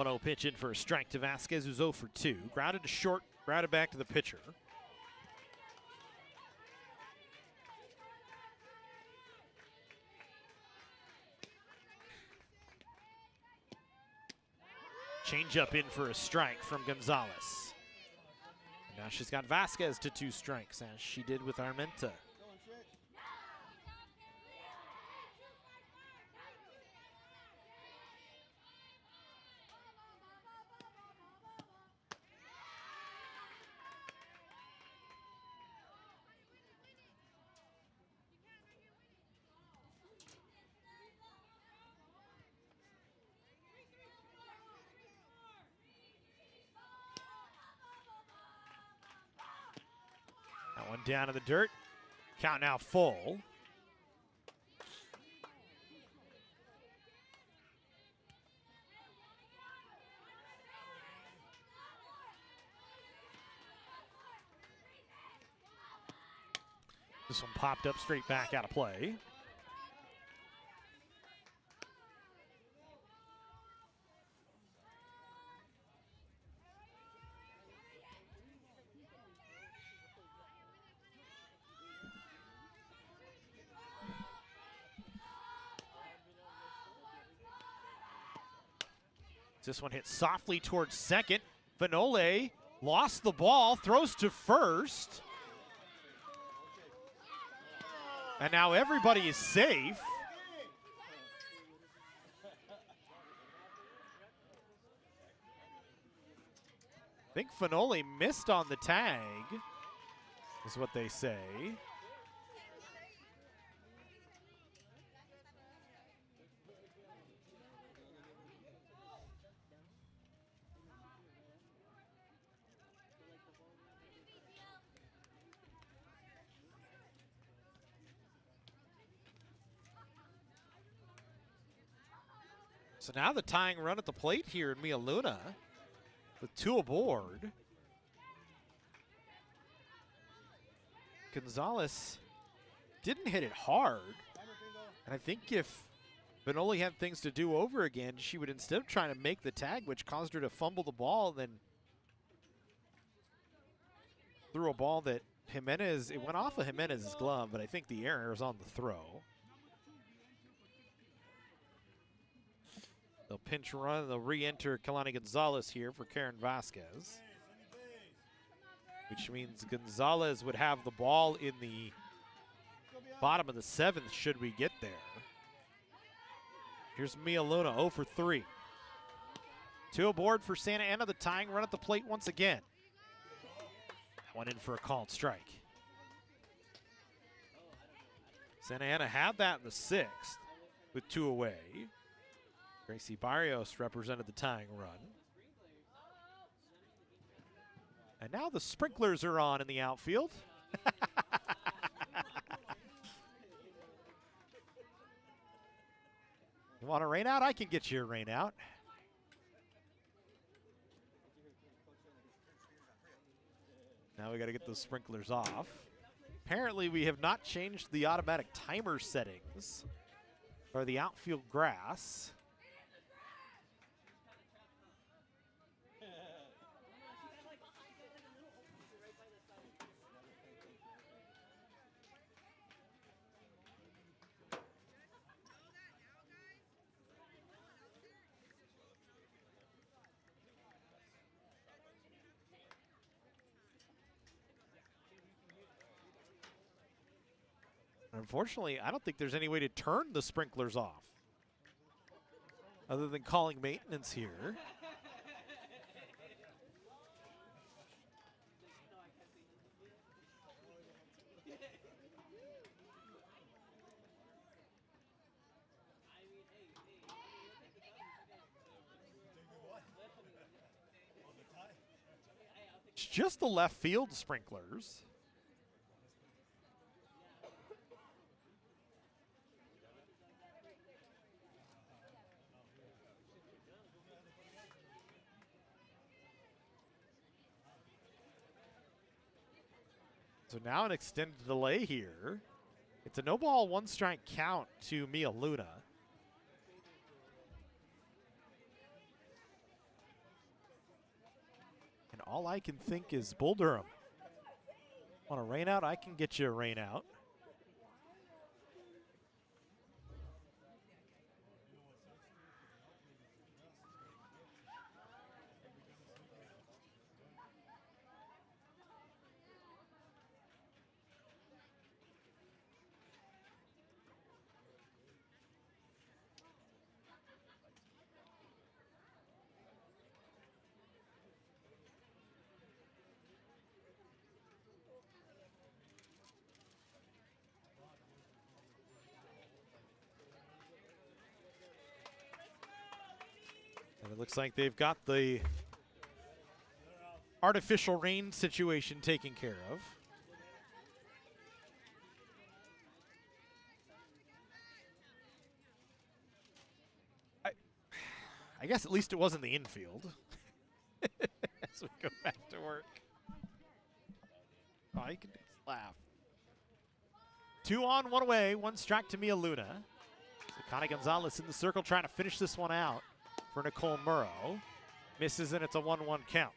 1-0 pitch in for a strike to Vasquez, who's 0 for 2. Grounded to short, grounded back to the pitcher. Changeup in for a strike from Gonzalez. And now she's got Vasquez to 2 strikes, as she did with Armenta. That one down in the dirt. Count now full. This one popped up straight back out of play. This one hit softly towards second. Vanole lost the ball, throws to first. And now everybody is safe. I think Vanole missed on the tag, is what they say. So now the tying run at the plate here in Mia Luna with 2 aboard. Gonzalez didn't hit it hard. And I think if Vanoli had things to do over again, she would, instead of trying to make the tag, which caused her to fumble the ball, then threw a ball that Jimenez, it went off of Jimenez's glove, but I think the error is on the throw. They'll pinch run, they'll re-enter Kalani Gonzalez here for Karen Vasquez, which means Gonzalez would have the ball in the bottom of the 7th should we get there. Here's Mia Luna, 0 for 3. 2 aboard for Santa Ana, the tying run at the plate once again. That one in for a called strike. Santa Ana had that in the 6th with 2 away. Gracie Barrios represented the tying run. And now the sprinklers are on in the outfield. You want a rain out? I can get you a rain out. Now we got to get those sprinklers off. Apparently we have not changed the automatic timer settings for the outfield grass. Unfortunately, I don't think there's any way to turn the sprinklers off other than calling maintenance here. It's just the left field sprinklers. So now an extended delay here. It's a no ball, 1 strike count to Mia Luna. all I can think is Bull Durham. Want a rain out? I can get you a rain out. And it looks like they've got the artificial rain situation taken care of. I guess at least it wasn't the infield. As we go back to work. Oh, you can laugh. 2 on, 1 away, 1 strike to Mia Luna. So Connie Gonzalez in the circle trying to finish this one out for Nicole Murrow. Misses, and it's a 1-1 count.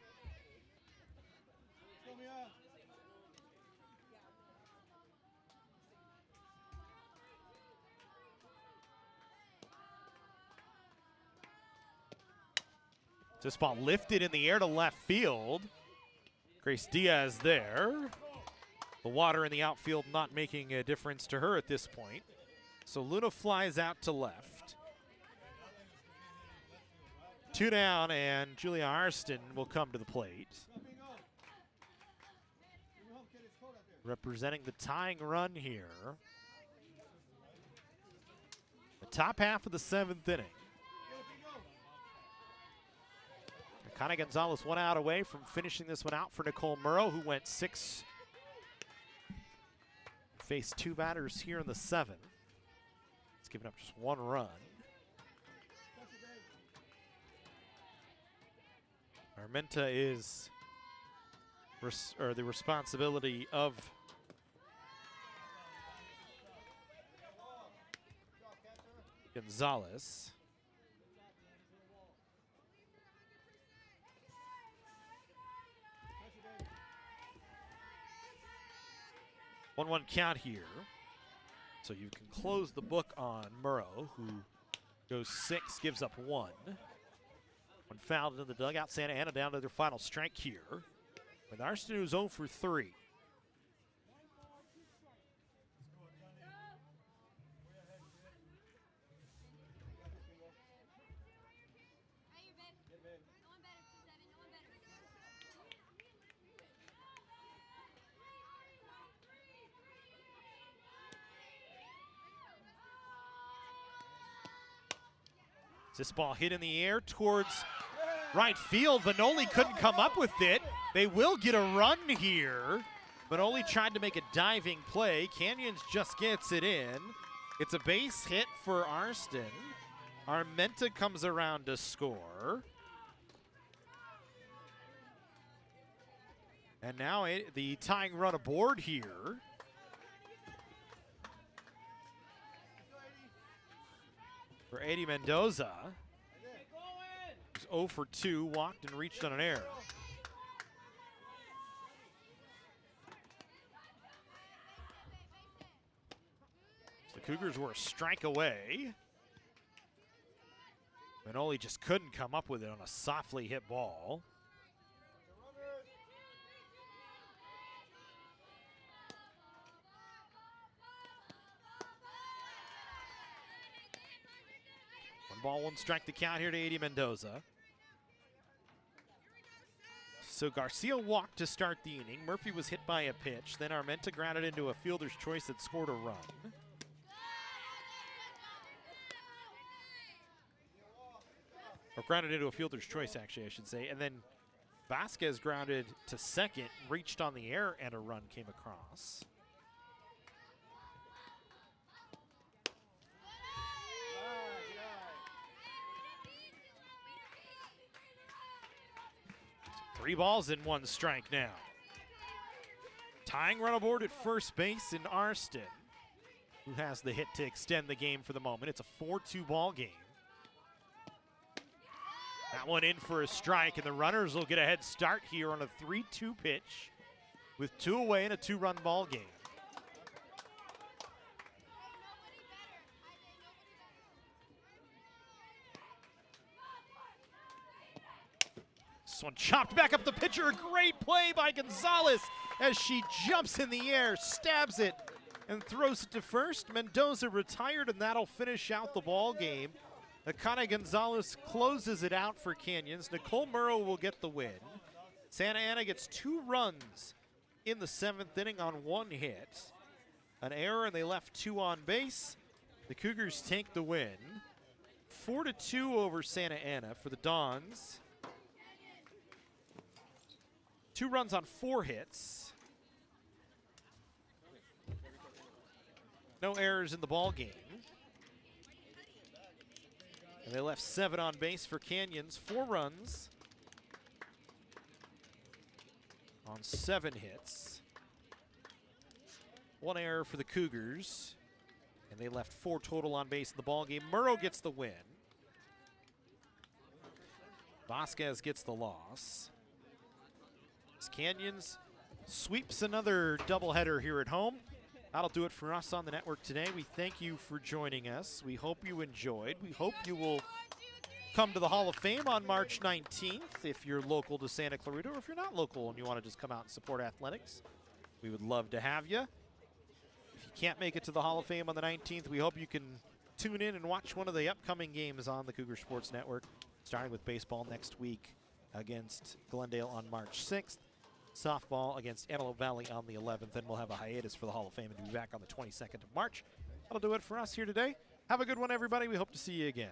This ball lifted in the air to left field. Grace Diaz there. The water in the outfield not making a difference to her at this point. So Luna flies out to left. 2 down, and Julia Arston will come to the plate. Representing the tying run here. The top half of the 7th inning. Connie Gonzalez 1 out away from finishing this one out for Nicole Murrow, who went 6. Faced 2 batters here in the 7th. It's given up just 1 run. Armenta is the responsibility of Gonzalez. One count here. So you can close the book on Murrow, who goes 6, gives up 1. When fouled into the dugout, Santa Ana down to their final strike here. With Arston, who's 0 for 3. This ball hit in the air towards right field. Vanoli couldn't come up with it. They will get a run here. Vanoli tried to make a diving play. Canyons just gets it in. It's a base hit for Arston. Armenta comes around to score. And now the tying run aboard here. For Eddie Mendoza, who's 0 for 2, walked and reached on an error. So the Cougars were a strike away. Vanoli just couldn't come up with it on a softly hit ball. Ball 1 strike the count here to Eddie Mendoza. So Garcia walked to start the inning. Murphy was hit by a pitch. Then Armenta grounded into a fielder's choice that scored a run. Or grounded into a fielder's choice, actually, I should say. And then Vasquez grounded to second, reached on the air, and a run came across. Three balls and 1 strike now. Tying run aboard at first base in Arston, who has the hit to extend the game for the moment. It's a 4-2 ball game. That one in for a strike, and the runners will get a head start here on a 3-2 pitch with 2 away in a 2-run ball game. This one chopped back up the pitcher. A great play by Gonzalez as she jumps in the air, stabs it, and throws it to first. Mendoza retired, and that'll finish out the ball game. Akane Gonzalez closes it out for Canyons. Nicole Murrow will get the win. Santa Ana gets 2 runs in the 7th inning on 1 hit. An error, and they left 2 on base. The Cougars take the win. 4-2 over Santa Ana for the Dons. 2 runs on 4 hits. No errors in the ball game. And they left 7 on base for Canyons. 4 runs on 7 hits. 1 error for the Cougars. And they left 4 total on base in the ball game. Murrow gets the win. Vasquez gets the loss. Canyons sweeps another doubleheader here at home. That'll do it for us on the network today. We thank you for joining us. We hope you enjoyed. We hope you will come to the Hall of Fame on March 19th if you're local to Santa Clarita, or if you're not local and you want to just come out and support athletics. We would love to have you. If you can't make it to the Hall of Fame on the 19th, we hope you can tune in and watch one of the upcoming games on the Cougar Sports Network, starting with baseball next week against Glendale on March 6th. Softball against Antelope Valley on the 11th, and we'll have a hiatus for the Hall of Fame and be back on the 22nd of March. That'll do it for us here today. Have a good one, everybody. We hope to see you again.